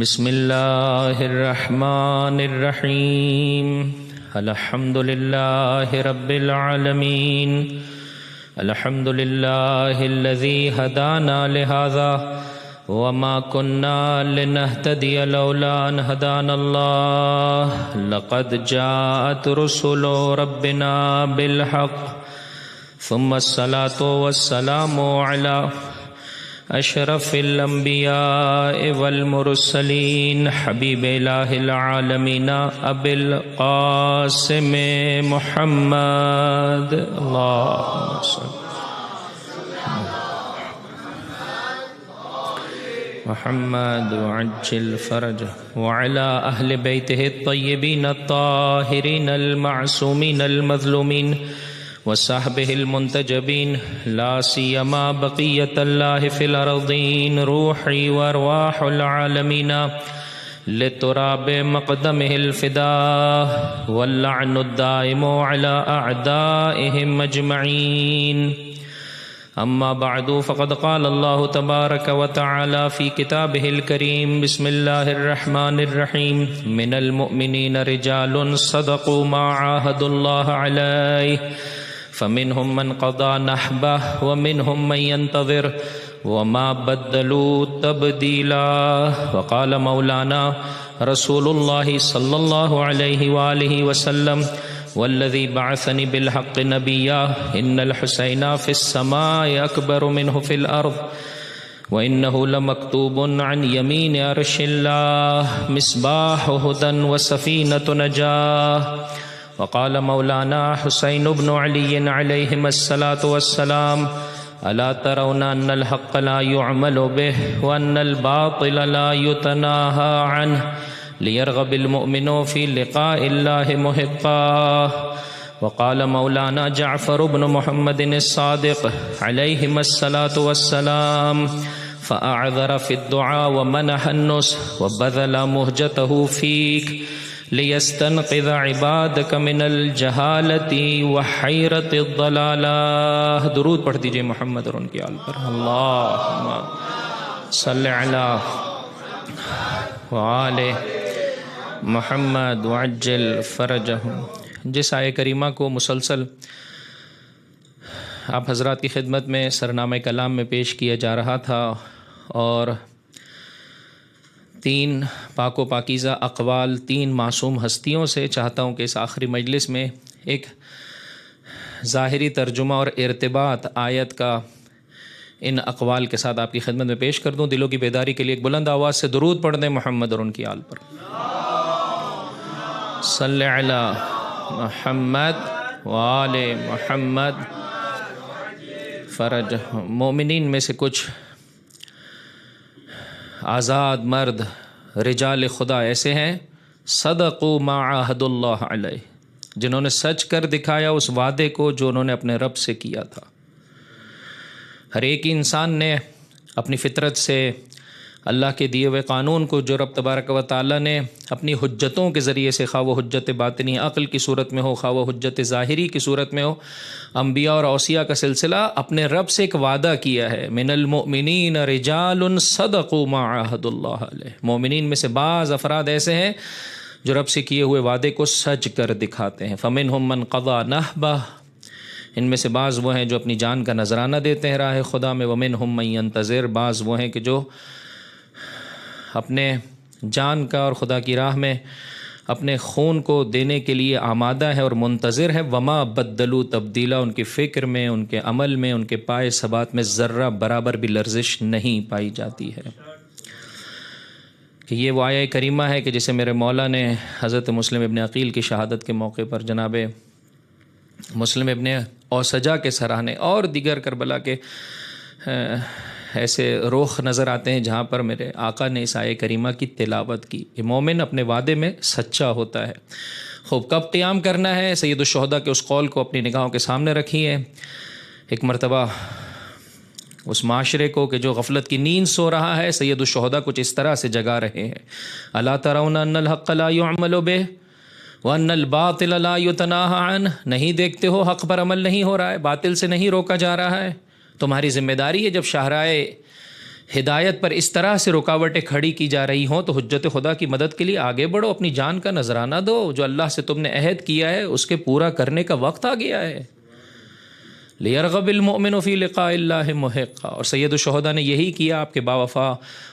بسم اللہ الرحمن الرحیم الحمد للہ رب العالمین الحمد للہ الذی ہدانا لہذا وما كنا لنهتدي لولا ان هدانا الله لقد جاءت رسل ربنا بالحق ثم الصلاة والسلام على اشرف الانبیاء والمرسلین حبیب الہ العالمین ابی القاسم محمد اللہم صل محمد وعجل فرجہ وعلى اہل بیتہ الطیبین الطاہرین المعصومین المظلومین وصحبه المنتجبین لا سیما بقیت اللہ فی الارضین روحی وارواح العالمین لتراب مقدمہ الفداء واللعن الدائم على اعدائهم اجمعین اما بعد فقد قال اللہ تبارک وتعالی فی کتابہ الکریم بسم اللہ الرحمن الرحیم من المؤمنین رجال صدقوا ما عاهدوا اللہ علیہ فمنهم من قضى نحبه ومنهم من ينتظر وما بدلوا تبديلا وقال مولانا رسول الله صلى الله عليه وآله وسلم والذي بعثني بالحق نبيا إن الحسين في السماء أكبر منه في الأرض وإنه لمكتوب عن يمين عرش الله مصباح هدى وسفينة نجاة وقال مولانا حسین بن علی علیہم الصلاة والسلام الا ترون ان الحق لا يعمل به وان الباطل لا يتناهى عنه ليرغب المؤمن في لقاء الله محقا وقال مولانا جعفر بن محمد الصادق علیہم الصلاة والسلام فأعذر في الدعاء ومنح النصح وبذل مهجته فيك لیستنقذ عبادک من الجہالت وحیرت الضلالہ. درود پڑھ دیجئے محمد اور ان کی آل پر. اللہم صلی علی وآل محمد وعجل فرجہم. جس آیہ کریمہ کو مسلسل آپ حضرات کی خدمت میں سرنامہ کلام میں پیش کیا جا رہا تھا اور تین پاک و پاکیزہ اقوال تین معصوم ہستیوں سے چاہتا ہوں کہ اس آخری مجلس میں ایک ظاہری ترجمہ اور ارتباط آیت کا ان اقوال کے ساتھ آپ کی خدمت میں پیش کر دوں. دلوں کی بیداری کے لیے ایک بلند آواز سے درود پڑھ دیں محمد اور ان کی آل پر. صلی علی محمد وآل محمد فرج. مومنین میں سے کچھ آزاد مرد رجال خدا ایسے ہیں صدقوا ما عاہد اللہ علیہ، جنہوں نے سچ کر دکھایا اس وعدے کو جو انہوں نے اپنے رب سے کیا تھا. ہر ایک انسان نے اپنی فطرت سے اللہ کے دیے ہوئے قانون کو جو رب تبارک و تعالیٰ نے اپنی حجتوں کے ذریعے سے، خواہ وہ حجت باطنی عقل کی صورت میں ہو، خواہ وہ حجت ظاہری کی صورت میں ہو، انبیاء اور اوصیاء کا سلسلہ، اپنے رب سے ایک وعدہ کیا ہے. من المؤمنین رجال صدقوا ما عاہد اللہ علیہ. مومنین میں سے بعض افراد ایسے ہیں جو رب سے کیے ہوئے وعدے کو سچ کر دکھاتے ہیں. فمنہم من قضى نحبہ، ان میں سے بعض وہ ہیں جو اپنی جان کا نذرانہ دیتے ہیں راہ خدا میں. ومنہم من ینتظر، بعض وہ ہیں کہ جو اپنے جان کا اور خدا کی راہ میں اپنے خون کو دینے کے لیے آمادہ ہے اور منتظر ہے. وما بدلوا تبدیلا، ان کی فکر میں، ان کے عمل میں، ان کے پائے ثبات میں ذرہ برابر بھی لرزش نہیں پائی جاتی ہے. کہ یہ وہ آیہ کریمہ ہے کہ جسے میرے مولا نے حضرت مسلم ابن عقیل کی شہادت کے موقع پر جناب مسلم ابن اوسجا کے سراہنے اور دیگر کربلا کے ایسے رخ نظر آتے ہیں جہاں پر میرے آقا نے اس آیہ کریمہ کی تلاوت کی. یہ مومن اپنے وعدے میں سچا ہوتا ہے. خوب کب قیام کرنا ہے؟ سید الشہداء کے اس قول کو اپنی نگاہوں کے سامنے رکھیے. ایک مرتبہ اس معاشرے کو کہ جو غفلت کی نیند سو رہا ہے، سید الشہداء کچھ اس طرح سے جگا رہے ہیں. الا ترون ان الحق لا يعمل به وان الباطل لا يتناهى عنه. نہیں دیکھتے ہو حق پر عمل نہیں ہو رہا ہے، باطل سے نہیں روکا جا رہا ہے. تمہاری ذمہ داری ہے جب شاہراہ ہدایت پر اس طرح سے رکاوٹیں کھڑی کی جا رہی ہوں تو حجت خدا کی مدد کے لیے آگے بڑھو، اپنی جان کا نذرانہ دو، جو اللہ سے تم نے عہد کیا ہے اس کے پورا کرنے کا وقت آ گیا ہے۔ لیرغب المؤمن فی لقاء اللہ محقا، اور سید الشہداء نے یہی کیا، آپ کے باوفا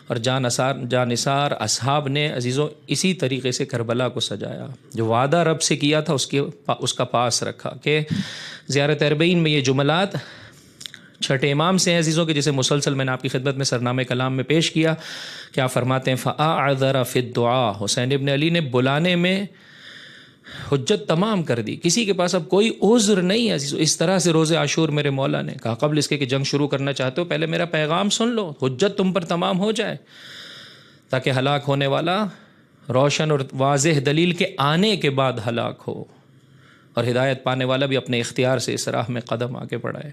اور جانثار اصحاب نے عزیزوں اسی طریقے سے کربلا کو سجایا، جو وعدہ رب سے کیا تھا اس کا پاس رکھا۔ کہ زیارت اربعین میں یہ جملات چھٹے امام سے ہیں عزیزوں کے، جسے مسلسل میں نے آپ کی خدمت میں سرنامہ کلام میں پیش کیا، کیا فرماتے ہیں فَأَعْذَرَ فِي الدُّعَاء، حسین ابن علی نے بلانے میں حجت تمام کر دی، کسی کے پاس اب کوئی عذر نہیں ہے عزیزو۔ اس طرح سے روز عاشور میرے مولا نے کہا قبل اس کے کہ جنگ شروع کرنا چاہتے ہو پہلے میرا پیغام سن لو، حجت تم پر تمام ہو جائے، تاکہ ہلاک ہونے والا روشن اور واضح دلیل کے آنے کے بعد ہلاک ہو، اور ہدایت پانے والا بھی اپنے اختیار سے اس راہ میں قدم آگے بڑھائے۔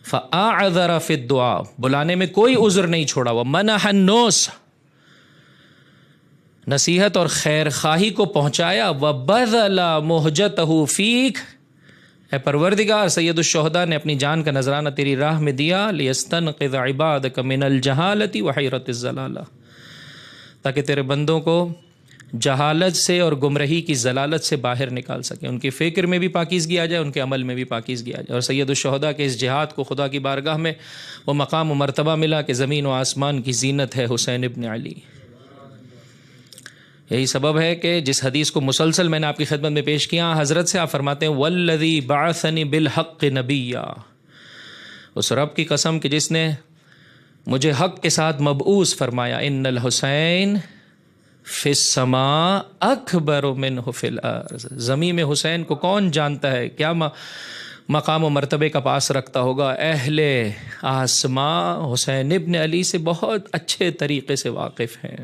فَأَعْذَرَ فِي الدُّعَاء، بلانے میں کوئی عذر نہیں چھوڑا، وَمَنَحَ النُّصْحَ، نصیحت اور خیر خواہی کو پہنچایا، وَبَذَلَ مُحْجَتَهُ فِيكَ، اے پروردگار سید الشہداء نے اپنی جان کا نذرانہ تیری راہ میں دیا، لِيَسْتَنْقِذَ عِبَادَكَ مِنَ الْجَهَالَةِ وَحَيْرَةِ الضَّلَالَةِ، تاکہ تیرے بندوں کو جہالت سے اور گمراہی کی ضلالت سے باہر نکال سکے، ان کی فکر میں بھی پاکیزگی آ جائے، ان کے عمل میں بھی پاکیزگی آ جائے۔ اور سید الشہداء کے اس جہاد کو خدا کی بارگاہ میں وہ مقام و مرتبہ ملا کہ زمین و آسمان کی زینت ہے حسین ابن علی۔ یہی سبب ہے کہ جس حدیث کو مسلسل میں نے آپ کی خدمت میں پیش کیا، حضرت سے آپ فرماتے ہیں والذی بعثنی بالحق نبیا، اس رب کی قسم کہ جس نے مجھے حق کے ساتھ مبعوث فرمایا، ان الحسین فی السماء اکبر منہ فی الارض، زمین میں حسین کو کون جانتا ہے، کیا مقام و مرتبے کا پاس رکھتا ہوگا، اہل آسماں حسین ابن علی سے بہت اچھے طریقے سے واقف ہیں۔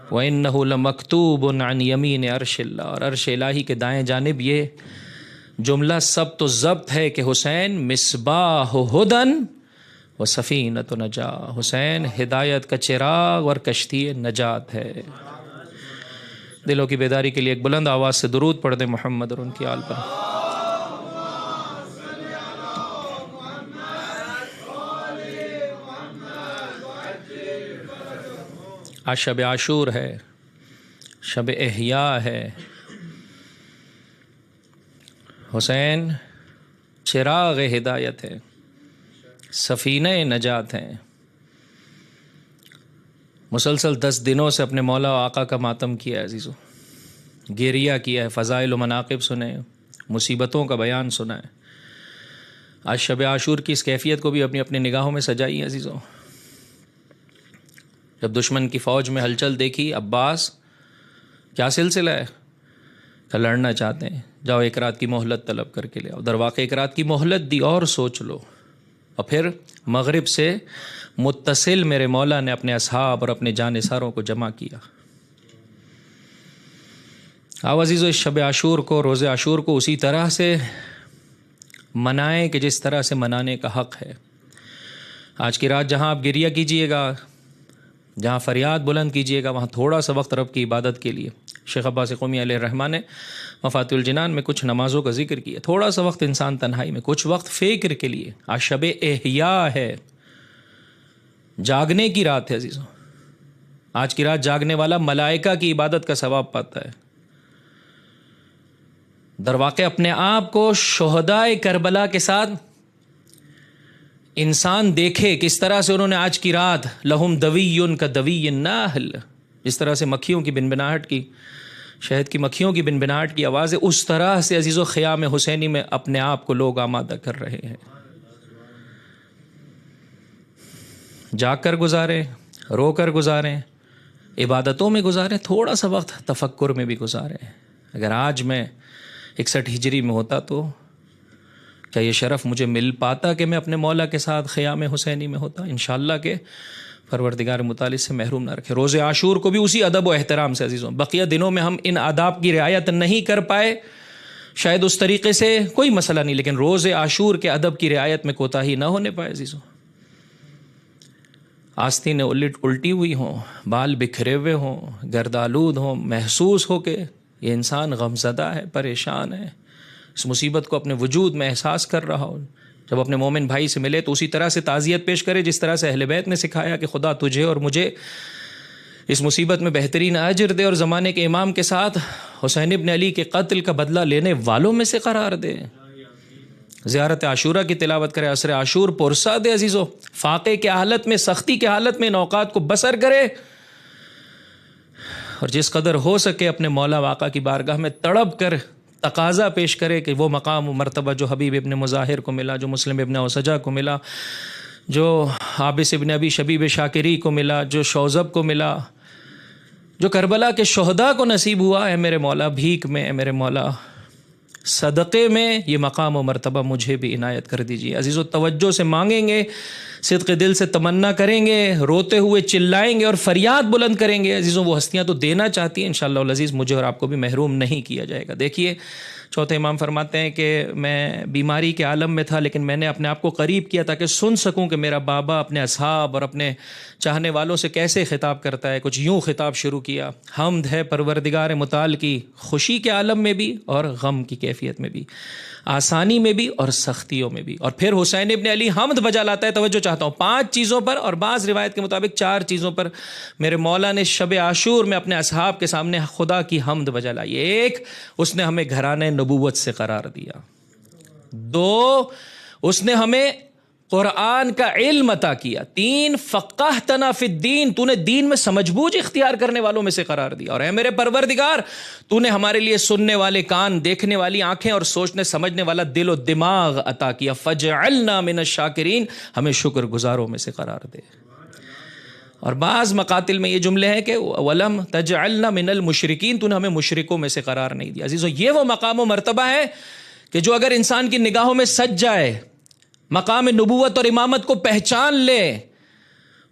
وَإِنَّهُ لَمَكْتُوبٌ عَنْ يَمِينِ عَرْشِ اللَّهِ، اور عرش الہی کے دائیں جانب یہ جملہ ثبت و ضبط ہے کہ حسین مصباح ہدن و سفینۃ نجاۃ، حسین ہدایت کا چراغ اور کشتی نجات ہے۔ دلوں کی بیداری کے لیے ایک بلند آواز سے درود پڑھ دیں محمد اور ان کی آل پر۔ آج شب عاشور ہے، شب احیاء ہے، حسین چراغ ہدایت ہے، سفینہ نجات ہیں۔ مسلسل 10 دنوں سے اپنے مولا و آقا کا ماتم کیا ہے عزیزو، گریہ کیا ہے، فضائل و مناقب سنے، مصیبتوں کا بیان سنا ہے۔ آج شب عاشور کی اس کیفیت کو بھی اپنی اپنی نگاہوں میں سجائی ہے عزیزو۔ جب دشمن کی فوج میں ہلچل دیکھی، عباس کیا سلسلہ ہے، کہ لڑنا چاہتے ہیں، جاؤ ایک رات کی مہلت طلب کر کے لے آؤ۔ در واقع ایک رات کی مہلت دی اور سوچ لو، اور پھر مغرب سے متصل میرے مولا نے اپنے اصحاب اور اپنے جانثاروں کو جمع کیا۔ آؤ عزیزو، اس شب عاشور کو، روز عاشور کو اسی طرح سے منائیں کہ جس طرح سے منانے کا حق ہے۔ آج کی رات جہاں آپ گریہ کیجئے گا، جہاں فریاد بلند کیجئے گا، وہاں تھوڑا سا وقت رب کی عبادت کے لیے، شیخ عباس قومی علیہ الرحمہ نے مفاتیح الجنان میں کچھ نمازوں کا ذکر کیا، تھوڑا سا وقت انسان تنہائی میں، کچھ وقت فکر کے لیے۔ آج شب احیاء ہے، جاگنے کی رات ہے عزیزو۔ آج کی رات جاگنے والا ملائکہ کی عبادت کا ثواب پاتا ہے۔ در واقع اپنے آپ کو شہدائے کربلا کے ساتھ انسان دیکھے کس طرح سے انہوں نے آج کی رات لہم دوی کا دوی النحل، جس طرح سے مکھیوں کی بنبناہٹ کی، شہد کی مکھیوں کی بنبناہٹ کی آواز ہے، اس طرح سے عزیز و خیام حسینی میں اپنے آپ کو لوگ آمادہ کر رہے ہیں۔ جاگ کر گزاریں، رو کر گزاریں، عبادتوں میں گزاریں، تھوڑا سا وقت تفکر میں بھی گزاریں۔ اگر آج میں 61 ہجری میں ہوتا تو کیا یہ شرف مجھے مل پاتا کہ میں اپنے مولا کے ساتھ خیام حسینی میں ہوتا؟ انشاءاللہ کہ پروردگار متعال سے محروم نہ رکھے۔ روز عاشور کو بھی اسی ادب و احترام سے عزیزوں، بقیہ دنوں میں ہم ان آداب کی رعایت نہیں کر پائے، شاید اس طریقے سے کوئی مسئلہ نہیں، لیکن روز عاشور کے ادب کی رعایت میں کوتاہی نہ ہونے پائے عزیزوں۔ آستینیں الٹی ہوئی ہوں، بال بکھرے ہوئے ہوں، گردآلود ہوں، محسوس ہو کہ یہ انسان غمزدہ ہے، پریشان ہے، اس مصیبت کو اپنے وجود میں احساس کر رہا ہوں، جب اپنے مومن بھائی سے ملے تو اسی طرح سے تعزیت پیش کرے جس طرح سے اہل بیت نے سکھایا کہ خدا تجھے اور مجھے اس مصیبت میں بہترین اجر دے اور زمانے کے امام کے ساتھ حسین ابن علی کے قتل کا بدلہ لینے والوں میں سے قرار دے. زیارت عاشورہ کی تلاوت کرے, عصر عاشور پرسا دے عزیزو, فاقے کی حالت میں, سختی کی حالت میں ان اوقات کو بسر کرے, اور جس قدر ہو سکے اپنے مولا واقع کی بارگاہ میں تڑپ کر تقاضا پیش کرے کہ وہ مقام و مرتبہ جو حبیب ابن مظاہر کو ملا, جو مسلم ابن اوسجہ کو ملا, جو عابس ابن ابی شبیب شاکری کو ملا, جو شوذب کو ملا, جو کربلا کے شہداء کو نصیب ہوا, اے میرے مولا بھیک میں, اے میرے مولا صدقے میں یہ مقام و مرتبہ مجھے بھی عنایت کر دیجیے. عزیزو توجہ سے مانگیں گے, صدق دل سے تمنا کریں گے, روتے ہوئے چلائیں گے اور فریاد بلند کریں گے. عزیزوں وہ ہستیاں تو دینا چاہتی ہیں, انشاءاللہ العزیز مجھے اور آپ کو بھی محروم نہیں کیا جائے گا. دیکھیے چوتھے امام فرماتے ہیں کہ میں بیماری کے عالم میں تھا لیکن میں نے اپنے آپ کو قریب کیا تاکہ سن سکوں کہ میرا بابا اپنے اصحاب اور اپنے چاہنے والوں سے کیسے خطاب کرتا ہے. کچھ یوں خطاب شروع کیا, حمد ہے پروردگار متعال کی, خوشی کے عالم میں بھی اور غم کی کیفیت میں بھی, آسانی میں بھی اور سختیوں میں بھی. اور پھر حسین ابن علی حمد بجا لاتا ہے. توجہ چاہتا ہوں 5 چیزوں پر, اور بعض روایت کے مطابق 4 چیزوں پر میرے مولا نے شب عاشور میں اپنے اصحاب کے سامنے خدا کی حمد بجا لائی. 1, اس نے ہمیں گھرانے نبوت سے قرار دیا. 2, اس نے ہمیں قرآن کا علم عطا کیا. 3, فقہتنا فی الدین, تو نے دین میں سمجھ بوجھ اختیار کرنے والوں میں سے قرار دیا. اور اے میرے پروردگار تو نے ہمارے لیے سننے والے کان, دیکھنے والی آنکھیں اور سوچنے سمجھنے والا دل و دماغ عطا کیا. فجعلنا من الشاکرین, ہمیں شکر گزاروں میں سے قرار دے. اور بعض مقاتل میں یہ جملے ہیں کہ ولم تجعلنا من المشرکین, تو نے ہمیں مشرکوں میں سے قرار نہیں دیا. عزیزو یہ وہ مقام و مرتبہ ہے کہ جو اگر انسان کی نگاہوں میں سج جائے, مقام نبوت اور امامت کو پہچان لے,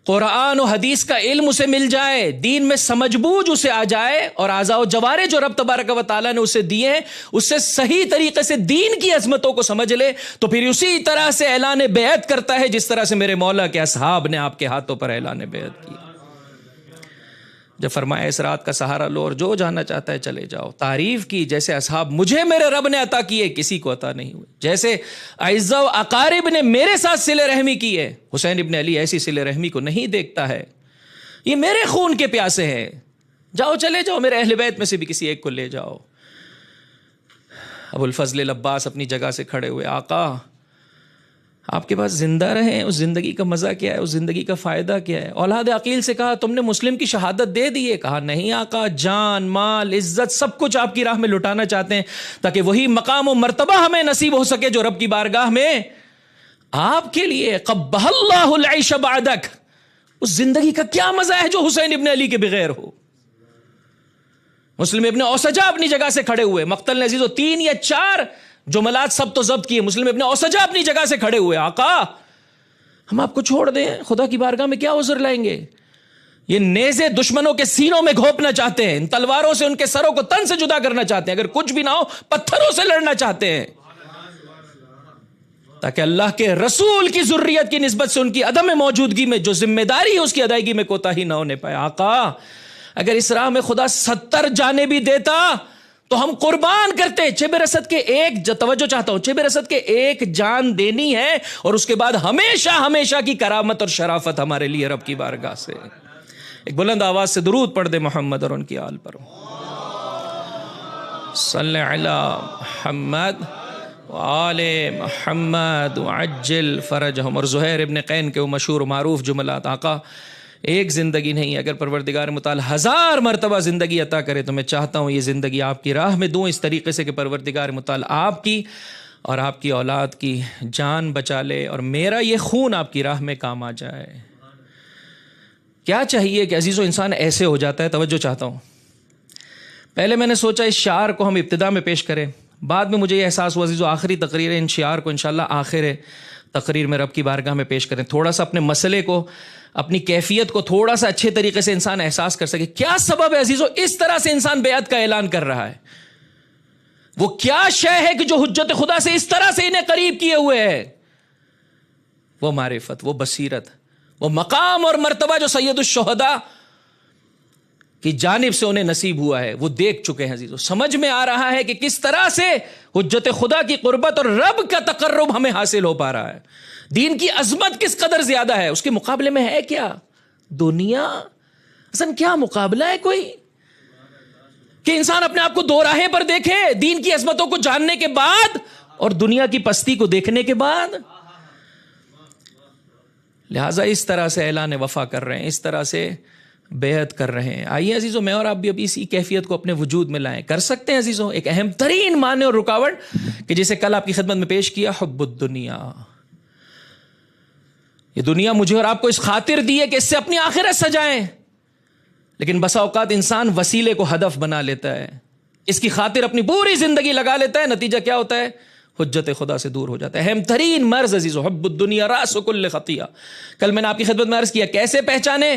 قرآن و حدیث کا علم اسے مل جائے, دین میں سمجھ بوجھ اسے آ جائے, اور اعضاء و جوارح جو رب تبارک و تعالیٰ نے اسے دیے ہیں اس سے صحیح طریقے سے دین کی عظمتوں کو سمجھ لے, تو پھر اسی طرح سے اعلان بیعت کرتا ہے جس طرح سے میرے مولا کے اصحاب نے آپ کے ہاتھوں پر اعلان بیعت کیا. جب فرمایا اس رات کا سہارا لو اور جو جانا چاہتا ہے چلے جاؤ. تعریف کی جیسے اصحاب مجھے میرے رب نے عطا کیے کسی کو عطا نہیں ہوئے, جیسے اعزاء و اقارب نے میرے ساتھ صلہ رحمی کی ہے. حسین ابن علی ایسی صلہ رحمی کو نہیں دیکھتا ہے, یہ میرے خون کے پیاسے ہیں, جاؤ چلے جاؤ, میرے اہل بیت میں سے بھی کسی ایک کو لے جاؤ. ابو الفضل العباس اپنی جگہ سے کھڑے ہوئے, آقا آپ کے پاس زندہ رہیں, اس زندگی کا مزہ کیا ہے, اس زندگی کا فائدہ کیا ہے؟ اولاد عقیل سے کہا تم نے مسلم کی شہادت دے دی ہے؟ کہا نہیں آقا, جان مال عزت سب کچھ آپ کی راہ میں لٹانا چاہتے ہیں تاکہ وہی مقام و مرتبہ ہمیں نصیب ہو سکے جو رب کی بارگاہ میں آپ کے لیے. قبح اللہ العیش بعدک, اس زندگی کا کیا مزہ ہے جو حسین ابن علی کے بغیر ہو. مسلم ابن اوسجہ اپنی جگہ سے کھڑے ہوئے, مقتل نے عزیزو 3 یا 4 جملات سب تو ضبط کیے. مسلم ابن اوسجہ اپنی جگہ سے کھڑے ہوئے, آقا ہم آپ کو چھوڑ دیں, خدا کی بارگاہ میں کیا عذر لائیں گے؟ یہ نیزے دشمنوں کے سینوں میں گھونپنا چاہتے ہیں, ان تلواروں سے ان کے سروں کو تن سے جدا کرنا چاہتے ہیں, اگر کچھ بھی نہ ہو پتھروں سے لڑنا چاہتے ہیں تاکہ اللہ کے رسول کی ذریت کی نسبت سے ان کی عدم موجودگی میں جو ذمہ داری ہے اس کی ادائیگی میں کوتاہی نہ ہونے پائے. آقا اگر اس راہ میں خدا 70 جانیں بھی دیتا تو ہم قربان کرتے. چبر اسد کے ایک توجہ چاہتا ہوں, چبر اسد کے ایک جان دینی ہے اور اس کے بعد ہمیشہ ہمیشہ کی کرامت اور شرافت ہمارے لیے رب کی بارگاہ سے. ایک بلند آواز سے درود پڑھ دے محمد اور ان کی آل پر. صلی علی محمد وآل محمد وعجل فرجہم. اور زہیر ابن قین کے وہ مشہور و معروف جملات, آقا ایک زندگی نہیں, اگر پروردگار متعال 1000 مرتبہ زندگی عطا کرے تو میں چاہتا ہوں یہ زندگی آپ کی راہ میں دوں, اس طریقے سے کہ پروردگار متعال آپ کی اور آپ کی اولاد کی جان بچا لے اور میرا یہ خون آپ کی راہ میں کام آ جائے. کیا چاہیے کہ عزیزو انسان ایسے ہو جاتا ہے. توجہ چاہتا ہوں, پہلے میں نے سوچا اس شعار کو ہم ابتدا میں پیش کریں, بعد میں مجھے یہ احساس ہوا عزیزو آخری تقریر ہے, ان شعار کو انشاءاللہ آخر تقریر میں رب کی بارگاہ میں پیش کریں, تھوڑا سا اپنے مسئلے کو, اپنی کیفیت کو تھوڑا سا اچھے طریقے سے انسان احساس کر سکے. کیا سبب ہے عزیزو اس طرح سے انسان بیعت کا اعلان کر رہا ہے؟ وہ کیا شے ہے کہ جو حجت خدا سے اس طرح سے انہیں قریب کیے ہوئے ہے؟ وہ معرفت, وہ بصیرت, وہ مقام اور مرتبہ جو سید الشہداء کی جانب سے انہیں نصیب ہوا ہے وہ دیکھ چکے ہیں عزیزو. سمجھ میں آ رہا ہے کہ کس طرح سے حجت خدا کی قربت اور رب کا تقرب ہمیں حاصل ہو پا رہا ہے. دین کی عظمت کس قدر زیادہ ہے, اس کے مقابلے میں ہے کیا دنیا. اصلا کیا مقابلہ ہے کوئی کہ انسان اپنے آپ کو دو راہیں پر دیکھے, دین کی عظمتوں کو جاننے کے بعد اور دنیا کی پستی کو دیکھنے کے بعد. لہٰذا اس طرح سے اعلان وفا کر رہے ہیں, اس طرح سے بیعت کر رہے ہیں. آئیے عزیزو میں اور آپ بھی ابھی اسی کیفیت کو اپنے وجود میں لائیں. کر سکتے ہیں عزیزو. ایک اہم ترین معنی اور رکاوٹ کہ جسے کل آپ کی خدمت میں پیش کیا, حب الدنیا. یہ دنیا مجھے اور آپ کو اس خاطر دی ہے کہ اس سے اپنی آخرت سجائیں, لیکن بسا اوقات انسان وسیلے کو ہدف بنا لیتا ہے, اس کی خاطر اپنی پوری زندگی لگا لیتا ہے. نتیجہ کیا ہوتا ہے؟ حجت خدا سے دور ہو جاتا ہے. اہم ترین مرض عزیزو حب الدنیا راس کل خطیہ. کل میں نے آپ کی خدمت میں عرض کیا کیسے پہچانے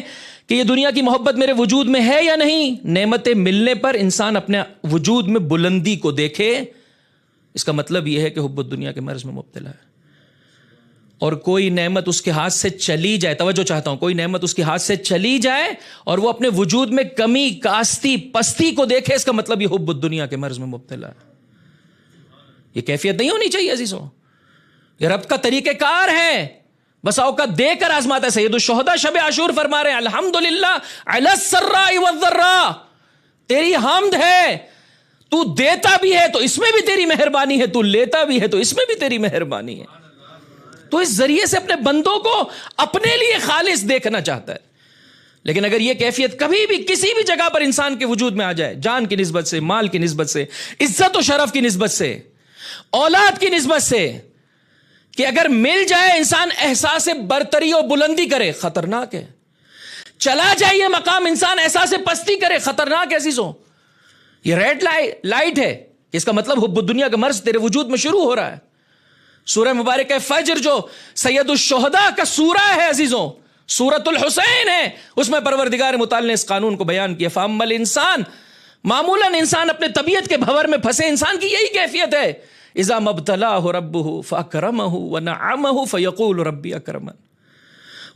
کہ یہ دنیا کی محبت میرے وجود میں ہے یا نہیں. نعمتیں ملنے پر انسان اپنے وجود میں بلندی کو دیکھے, اس کا مطلب یہ ہے کہ حب الدنیا کے مرض میں مبتلا ہے. اور کوئی نعمت اس کے ہاتھ سے چلی جائے, توجہ چاہتا ہوں, کوئی نعمت اس کے ہاتھ سے چلی جائے اور وہ اپنے وجود میں کمی, کاستی, پستی کو دیکھے, اس کا مطلب یہ حب الدنیا کے مرض میں مبتلا ہے. یہ کیفیت نہیں ہونی چاہیے عزیزوں. یہ رب کا طریقہ کار ہے, بس اوقات دے کر آزماتا ہے. سید الشہداء شب عاشور فرما رہے ہیں الحمدللہ علی السراء والضراء. تیری حمد ہے, تو دیتا بھی ہے تو اس میں بھی تیری مہربانی ہے, تو لیتا بھی ہے تو اس میں بھی تیری مہربانی ہے. تو اس ذریعے سے اپنے بندوں کو اپنے لیے خالص دیکھنا چاہتا ہے. لیکن اگر یہ کیفیت کبھی بھی کسی بھی جگہ پر انسان کے وجود میں آ جائے, جان کی نسبت سے, مال کی نسبت سے, عزت و شرف کی نسبت سے, اولاد کی نسبت سے, کہ اگر مل جائے انسان احساس برتری و بلندی کرے, خطرناک ہے. چلا جائے یہ مقام انسان احساس پستی کرے, خطرناک ہے عزیزوں. یہ ریڈ لائٹ ہے. اس کا مطلب حب الدنیا کا مرض تیرے وجود میں شروع ہو رہا ہے. سورہ مبارکہ فجر جو سید الشہداء کا سورہ ہے عزیزوں, سورۃ الحسین ہے, اس میں پروردگار متعال نے اس قانون کو بیان کیا. فاما الانسان, معمولاً انسان اپنے طبیعت کے بھور میں پھنسے, انسان کی یہی کیفیت ہے. اذا مبتلاہ ربہ فاکرمہ ونعمہ فیقول ربی اکرمن,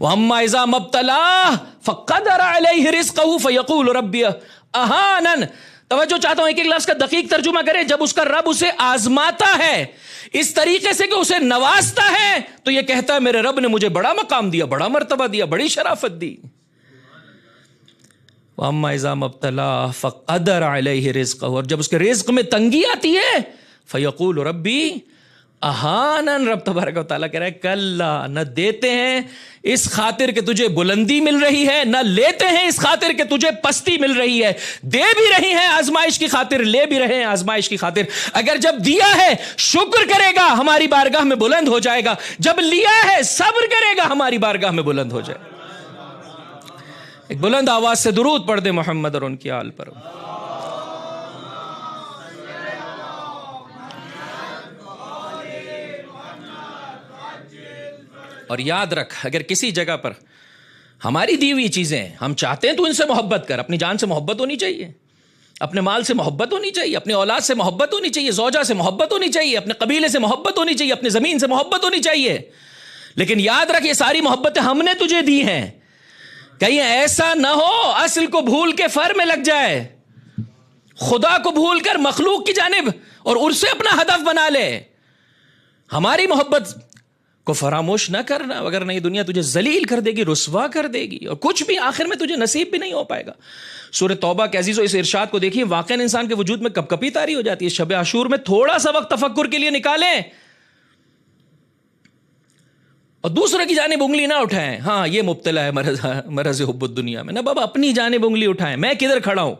واما اذا مبتلاہ فقدر علیہ رزقہ فیقول ربی اہانن. توجہ چاہتا ہوں, ایک ایک لفظ کا دقیق ترجمہ کریں. جب اس کا رب اسے آزماتا ہے اس طریقے سے کہ اسے نوازتا ہے, تو یہ کہتا ہے میرے رب نے مجھے بڑا مقام دیا, بڑا مرتبہ دیا, بڑی شرافت دی. وَأَمَّا إِذَا مَبْتَلَاهُ فَقَدَرَ عَلَيْهِ رِزْقَهُ, اور جب اس کے رزق میں تنگی آتی ہے, فَيَقُولُ رَبِّي اہانن. رب تبارک و تعالیٰ کہہ رہا ہے کلا, نہ دیتے ہیں اس خاطر کہ تجھے بلندی مل رہی ہے, نہ لیتے ہیں اس خاطر کہ تجھے پستی مل رہی ہے. دے بھی رہی ہیں آزمائش کی خاطر, لے بھی رہے ہیں آزمائش کی خاطر. اگر جب دیا ہے شکر کرے گا, ہماری بارگاہ میں بلند ہو جائے گا. جب لیا ہے صبر کرے گا, ہماری بارگاہ میں بلند ہو جائے گا. ایک بلند آواز سے درود پڑھ دے محمد اور ان کی آل پر. اور یاد رکھ, اگر کسی جگہ پر ہماری دی ہوئی چیزیں ہم چاہتے ہیں تو ان سے محبت کر. اپنی جان سے محبت ہونی چاہیے, اپنے مال سے محبت ہونی چاہیے, اپنی اولاد سے محبت ہونی چاہیے, زوجہ سے محبت ہونی چاہیے, اپنے قبیلے سے محبت ہونی چاہیے, اپنی زمین سے محبت ہونی چاہیے. لیکن یاد رکھ یہ ساری محبتیں ہم نے تجھے دی ہیں, کہیں ایسا نہ ہو اصل کو بھول کے فر میں لگ جائے, خدا کو بھول کر مخلوق کی جانب اور اسے اپنا ہدف بنا لے. ہماری محبت کو فراموش نہ کرنا, اگر نہیں دنیا تجھے ذلیل کر دے گی, رسوا کر دے گی, اور کچھ بھی آخر میں تجھے نصیب بھی نہیں ہو پائے گا. سورہ توبہ کے عزیزو اس ارشاد کو دیکھیے, واقعاً انسان کے وجود میں کپ کپی طاری ہو جاتی ہے. شب عاشور میں تھوڑا سا وقت تفکر کے لیے نکالیں اور دوسرے کی جانب انگلی نہ اٹھائیں. ہاں یہ مبتلا ہے مرض حب الدنیا میں, نہ بابا اپنی جانب انگلی اٹھائیں, میں کدھر کھڑا ہوں.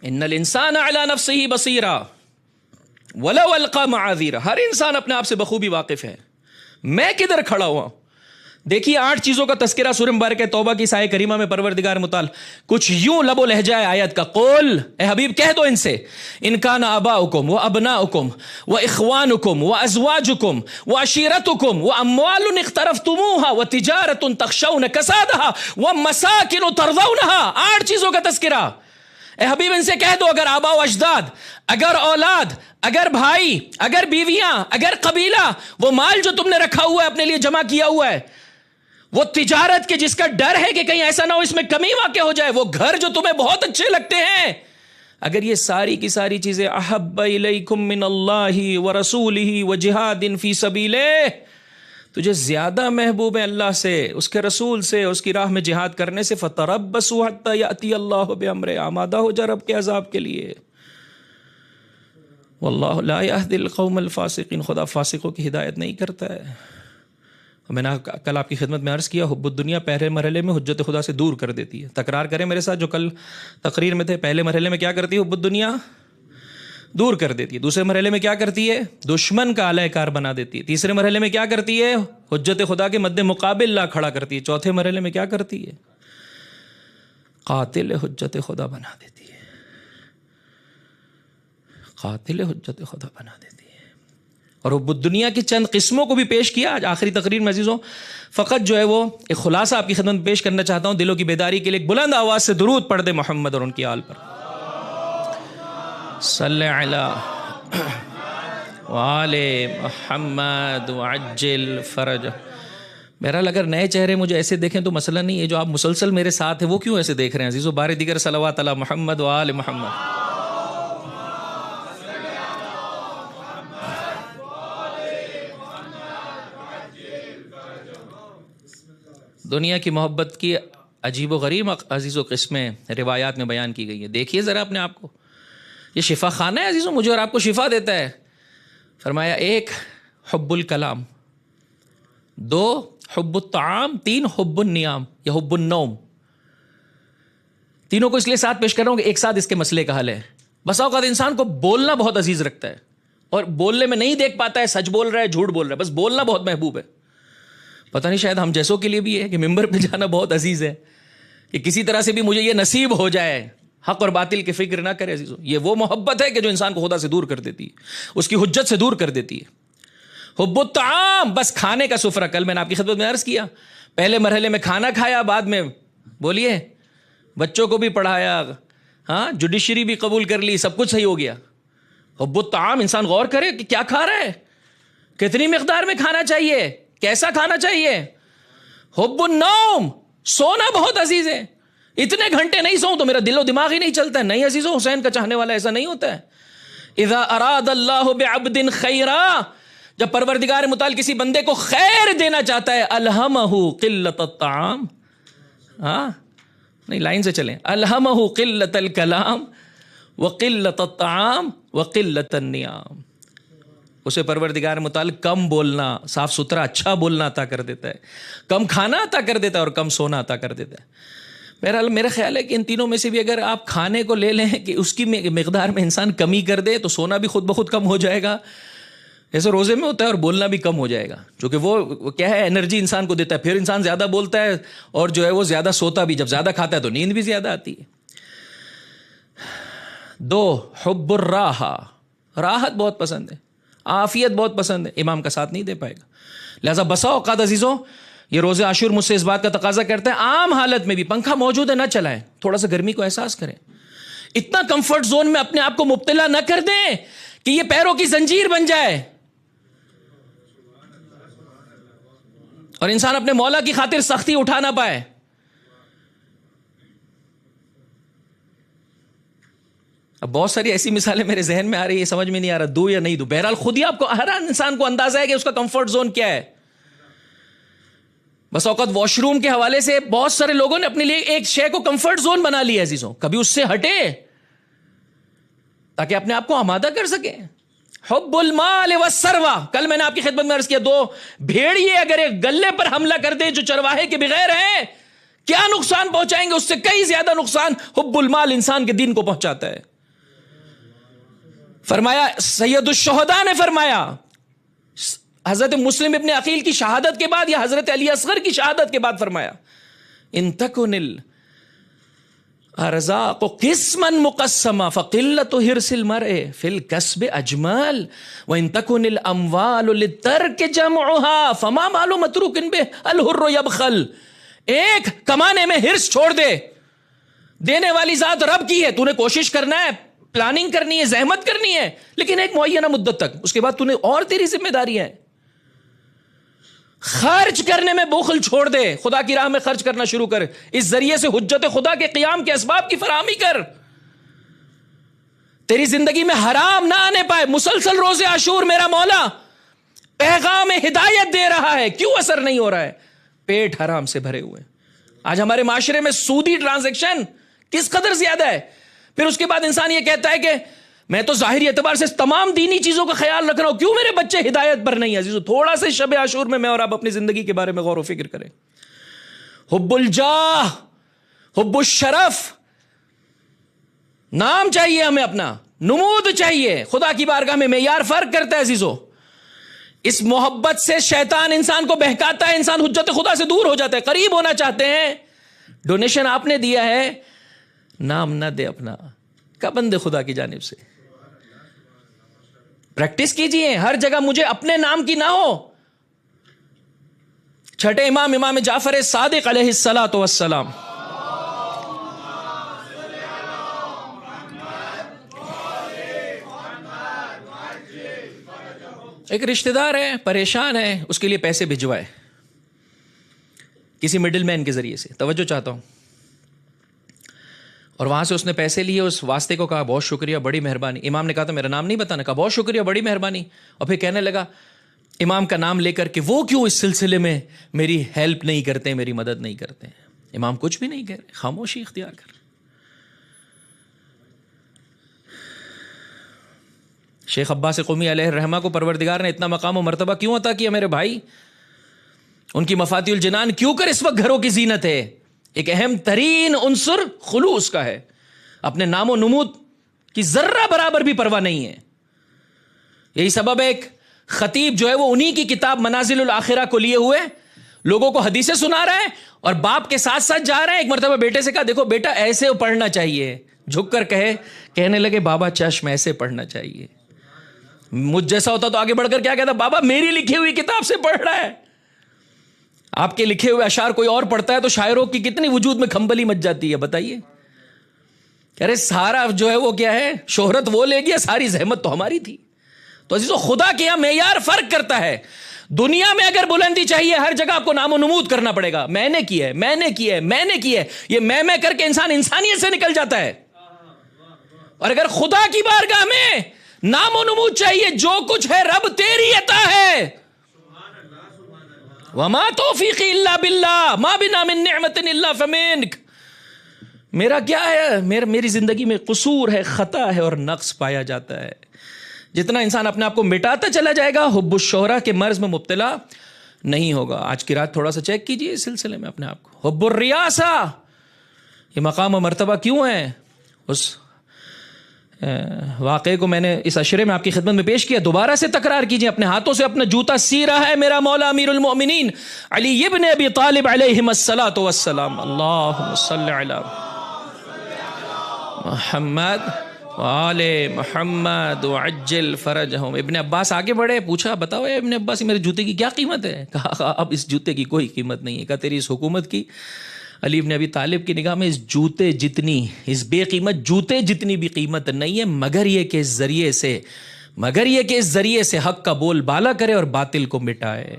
ان الانسان علی نفسہ بصیرہ ولو القى معاذیرہ, ہر انسان اپنے آپ سے بخوبی واقف ہے, میں کدھر کھڑا ہوا. دیکھیے 8 چیزوں کا تذکرہ سورہ مبارکہ توبہ کی آیت کریمہ میں پروردگار متعال کچھ یوں لب و لہجہ آیت کا, قول اے حبیب کہہ دو ان سے, ان کان آباؤکم و ابناؤکم و اخوانکم و ازواجکم و عشیرتکم و اموال اقترفتموها و تجارت تخشون کسادها و مساکن ترضونها. 8 چیزوں کا تذکرہ. اے حبیب ان سے کہہ دو اگر آبا و اجداد, اگر اولاد, اگر بھائی, اگر بیویاں, اگر قبیلہ, وہ مال جو تم نے رکھا ہوا ہے اپنے لیے جمع کیا ہوا ہے, وہ تجارت کے جس کا ڈر ہے کہ کہیں ایسا نہ ہو اس میں کمی واقع ہو جائے، وہ گھر جو تمہیں بہت اچھے لگتے ہیں، اگر یہ ساری کی ساری چیزیں احب الیکم من اللہ ورسولہ وجہاد فی سبیلہ، تجھے زیادہ محبوب ہے اللہ سے، اس کے رسول سے، اس کی راہ میں جہاد کرنے سے، فتربصوا حتی یأتی اللہ بامرہ، آمادہ ہو جا رب کے عذاب کے لیے۔ واللہ لا یہدی القوم الفاسقین، خدا فاسقوں کی ہدایت نہیں کرتا ہے۔ میں نے کل آپ کی خدمت میں عرض کیا، حب الدنیا پہلے مرحلے میں حجت خدا سے دور کر دیتی ہے۔ تکرار کریں میرے ساتھ جو کل تقریر میں تھے، پہلے مرحلے میں کیا کرتی ہے حب الدنیا؟ دور کر دیتی ہے۔ دوسرے مرحلے میں کیا کرتی ہے؟ دشمن کا اعلی کار بنا دیتی ہے۔ تیسرے مرحلے میں کیا کرتی ہے؟ حجت خدا کے مد مقابل لا کھڑا کرتی ہے۔ چوتھے مرحلے میں کیا کرتی ہے؟ قاتل حجت خدا بنا دیتی ہے، قاتل حجت خدا بنا دیتی ہے۔ اور حب الدنیا کی چند قسموں کو بھی پیش کیا آج آخری تقریر میں عزیزوں۔ فقط جو ہے وہ ایک خلاصہ آپ کی خدمت میں پیش کرنا چاہتا ہوں، دلوں کی بیداری کے لیے ایک بلند آواز سے درود پڑھ دے محمد اور ان کی آل پر، صلی علی وآل محمد وعجل فرج۔ بہرحال اگر نئے چہرے مجھے ایسے دیکھیں تو مسئلہ نہیں ہے، جو آپ مسلسل میرے ساتھ ہیں وہ کیوں ایسے دیکھ رہے ہیں عزیزو؟ بار دیگر صلوات علی محمد وآل محمد۔ دنیا کی محبت کی عجیب و غریب عزیز و قسمیں روایات میں بیان کی گئی ہیں۔ دیکھیے ذرا اپنے آپ کو، یہ شفا خانہ ہے عزیزوں، مجھے اور آپ کو شفا دیتا ہے۔ فرمایا ایک حب الکلام، دو حب الطعام، تین حب النیام یا حب النوم۔ تینوں کو اس لیے ساتھ پیش کر رہا ہوں کہ ایک ساتھ اس کے مسئلے کا حل ہے۔ بسا اوقات انسان کو بولنا بہت عزیز رکھتا ہے اور بولنے میں نہیں دیکھ پاتا ہے سچ بول رہا ہے جھوٹ بول رہا ہے، بس بولنا بہت محبوب ہے۔ پتہ نہیں شاید ہم جیسوں کے لیے بھی ہے کہ ممبر پہ جانا بہت عزیز ہے، کہ کسی طرح سے بھی مجھے یہ نصیب ہو جائے، حق اور باطل کی فکر نہ کرے عزیزو۔ یہ وہ محبت ہے کہ جو انسان کو خدا سے دور کر دیتی ہے، اس کی حجت سے دور کر دیتی ہے۔ حب الطعام، بس کھانے کا سفرہ۔ کل میں نے آپ کی خدمت میں عرض کیا، پہلے مرحلے میں کھانا کھایا، بعد میں بولیے بچوں کو بھی پڑھایا، ہاں جوڈیشری بھی قبول کر لی، سب کچھ صحیح ہو گیا۔ حب الطعام، انسان غور کرے کہ کیا کھا رہا ہے، کتنی مقدار میں کھانا چاہیے، کیسا کھانا چاہیے۔ حب النوم، سونا بہت عزیز ہے، اتنے گھنٹے نہیں سوؤں تو میرا دل و دماغ ہی نہیں چلتا ہے۔ نہیں عزیزو، حسین کا چاہنے والا ایسا نہیں ہوتا ہے۔ اذا اراد اللہ بعبد خیرا، جب پروردگار متعال کسی بندے کو خیر دینا چاہتا ہے، الہمہ قلت الطعام، ہاں نہیں لائن سے چلیں، الہمہ قلت الکلام وقلت الطعام وقلت النیام۔ اسے پروردگار متعلق کم بولنا، صاف ستھرا اچھا بولنا عطا کر دیتا ہے، کم کھانا عطا کر دیتا ہے اور کم سونا عطا کر دیتا ہے۔ بہرحال میرا خیال ہے کہ ان تینوں میں سے بھی اگر آپ کھانے کو لے لیں کہ اس کی مقدار میں انسان کمی کر دے تو سونا بھی خود بخود کم ہو جائے گا، جیسے روزے میں ہوتا ہے، اور بولنا بھی کم ہو جائے گا، چونکہ وہ کیا ہے انرجی انسان کو دیتا ہے۔ پھر انسان زیادہ بولتا ہے اور جو ہے وہ زیادہ سوتا بھی، جب زیادہ کھاتا ہے تو نیند بھی زیادہ آتی ہے۔ دو حب الراحہ، راحت بہت پسند ہے، عافیت بہت پسند ہے، امام کا ساتھ نہیں دے پائے گا۔ لہذا بسا اوقات عزیزوں، یہ روزہ عاشور مجھ سے اس بات کا تقاضا کرتا ہے، عام حالت میں بھی پنکھا موجود ہے نہ چلائیں، تھوڑا سا گرمی کو احساس کریں، اتنا کمفرٹ زون میں اپنے آپ کو مبتلا نہ کر دیں کہ یہ پیروں کی زنجیر بن جائے اور انسان اپنے مولا کی خاطر سختی اٹھا نہ پائے۔ اب بہت ساری ایسی مثالیں میرے ذہن میں آ رہی ہے، سمجھ میں نہیں آ رہا دوں یا نہیں دوں۔ بہرحال خود ہی آپ کو، ہر انسان کو اندازہ ہے کہ اس کا کمفرٹ زون کیا ہے۔ بس اوقات واش روم کے حوالے سے بہت سارے لوگوں نے اپنے لیے ایک شے کو کمفرٹ زون بنا لیا عزیزوں، کبھی اس سے ہٹے تاکہ اپنے آپ کو آمادہ کر سکیں۔ حب المال والثروہ، کل میں نے آپ کی خدمت میں عرض کیا، دو بھیڑیے اگر ایک گلے پر حملہ کر دیں جو چرواہے کے بغیر ہیں، کیا نقصان پہنچائیں گے، اس سے کئی زیادہ نقصان حب المال انسان کے دین کو پہنچاتا ہے۔ فرمایا سید الشہداء نے فرمایا، حضرت مسلم ابن عقیل کی شہادت کے بعد یا حضرت علی اصغر کی شہادت کے بعد فرمایا، ان تکن الارزاق قسما مقسما فقلت حرص المرء فی الکسب اجمل وان تکن الاموال للترک جمعها فما مال متروک به الحر یبخل۔ ایک کمانے میں حرص چھوڑ دے، دینے والی ذات رب کی ہے، تو نے کوشش کرنا ہے، پلاننگ کرنی ہے، زحمت کرنی ہے، لیکن ایک معینہ مدت تک، اس کے بعد تو نے اور تیری ذمہ داریاں ہیں۔ خرچ کرنے میں بخل چھوڑ دے، خدا کی راہ میں خرچ کرنا شروع کر، اس ذریعے سے حجت خدا کے قیام کے اسباب کی فراہمی کر، تیری زندگی میں حرام نہ آنے پائے۔ مسلسل روزے عاشور میرا مولا پیغام ہدایت دے رہا ہے، کیوں اثر نہیں ہو رہا ہے؟ پیٹ حرام سے بھرے ہوئے۔ آج ہمارے معاشرے میں سودی ٹرانزیکشن کس قدر زیادہ ہے، پھر اس کے بعد انسان یہ کہتا ہے کہ میں تو ظاہری اعتبار سے تمام دینی چیزوں کا خیال رکھ رہا ہوں، کیوں میرے بچے ہدایت پر نہیں؟ عزیزو، تھوڑا سے شب عاشور میں اور آپ اپنی زندگی کے بارے میں غور و فکر کریں۔ حب الجاہ، حب الشرف، نام چاہیے ہمیں، اپنا نمود چاہیے، خدا کی بارگاہ میں معیار فرق کرتا ہے عزیزو۔ اس محبت سے شیطان انسان کو بہکاتا ہے، انسان حجت خدا سے دور ہو جاتا ہے۔ قریب ہونا چاہتے ہیں، ڈونیشن آپ نے دیا ہے، نام نہ دے اپنا، کا بندے خدا کی جانب سے پریکٹس کیجئے، ہر جگہ مجھے اپنے نام کی نہ ہو۔ چھٹے امام، امام جعفر صادق علیہ الصلوۃ والسلام، ایک رشتہ دار ہے، پریشان ہے، اس کے لیے پیسے بھجوائے کسی مڈل مین کے ذریعے سے، توجہ چاہتا ہوں، اور وہاں سے اس نے پیسے لیے، اس واسطے کو کہا بہت شکریہ، بڑی مہربانی۔ امام نے کہا تھا میرا نام نہیں بتانا، کہا بہت شکریہ، بڑی مہربانی، اور پھر کہنے لگا امام کا نام لے کر کہ وہ کیوں اس سلسلے میں میری ہیلپ نہیں کرتے، میری مدد نہیں کرتے۔ امام کچھ بھی نہیں کہہ رہے، خاموشی اختیار کر۔ شیخ عباس قمی علیہ الرحمہ کو پروردگار نے اتنا مقام و مرتبہ کیوں عطا کیا میرے بھائی؟ ان کی مفاتیح الجنان کیوں کر اس وقت گھروں کی زینت ہے؟ ایک اہم ترین عنصر خلوص کا ہے، اپنے نام و نمود کی ذرہ برابر بھی پرواہ نہیں ہے۔ یہی سبب ہے ایک خطیب جو ہے وہ انہی کی کتاب منازل الآخرہ کو لیے ہوئے لوگوں کو حدیثیں سنا رہا ہے، اور باپ کے ساتھ ساتھ جا رہا ہے۔ ایک مرتبہ بیٹے سے کہا دیکھو بیٹا ایسے پڑھنا چاہیے، جھک کر کہنے لگے بابا چشم ایسے پڑھنا چاہیے۔ مجھ جیسا ہوتا تو آگے بڑھ کر کیا کہتا، بابا میری لکھی ہوئی کتاب سے پڑھ رہا ہے۔ آپ کے لکھے ہوئے اشعار کوئی اور پڑھتا ہے تو شاعروں کی کتنی وجود میں کھمبلی مچ جاتی ہے، بتائیے۔ ارے سارا جو ہے وہ کیا ہے، شہرت وہ لے گیا، ساری زحمت تو ہماری تھی۔ تو عزیزو خدا کے یہاں معیار فرق کرتا ہے۔ دنیا میں اگر بلندی چاہیے ہر جگہ آپ کو نام و نمود کرنا پڑے گا، میں نے کیا ہے، میں نے کیا ہے، میں نے کیا ہے، یہ میں کر کے انسان انسانیت سے نکل جاتا ہے۔ اور اگر خدا کی بارگاہ میں نام و نمود چاہیے، جو کچھ ہے رب تیری عطا ہے، وما توفیقی الا باللہ ما بنا من نعمت الا فمنک۔ میرا کیا ہے، میری زندگی میں قصور ہے، خطا ہے اور نقص پایا جاتا ہے۔ جتنا انسان اپنے آپ کو مٹاتا چلا جائے گا حب الشہرہ کے مرض میں مبتلا نہیں ہوگا۔ آج کی رات تھوڑا سا چیک کیجئے اس سلسلے میں اپنے آپ کو۔ حب الریاسہ، یہ مقام و مرتبہ کیوں ہے؟ اس واقعے کو میں نے اس عشرے میں آپ کی خدمت میں پیش کیا، دوبارہ سے تکرار کیجئے۔ اپنے ہاتھوں سے اپنا جوتا سی رہا ہے میرا مولا امیر المؤمنین علی ابن ابی طالب علیہم الصلاۃ والسلام۔ اللہم صلی علی محمد وآل محمد وعجل فرجہم۔ ابن عباس آگے بڑھے، پوچھا بتاؤ اے ابن عباس میرے جوتے کی کیا قیمت ہے؟ کہا اب اس جوتے کی کوئی قیمت نہیں ہے۔ کہا تیری اس حکومت کی، علی ابن ابی طالب کی نگاہ میں اس جوتے جتنی، اس بے قیمت جوتے جتنی بھی قیمت نہیں ہے، مگر یہ کہ اس ذریعے سے حق کا بول بالا کرے اور باطل کو مٹائے،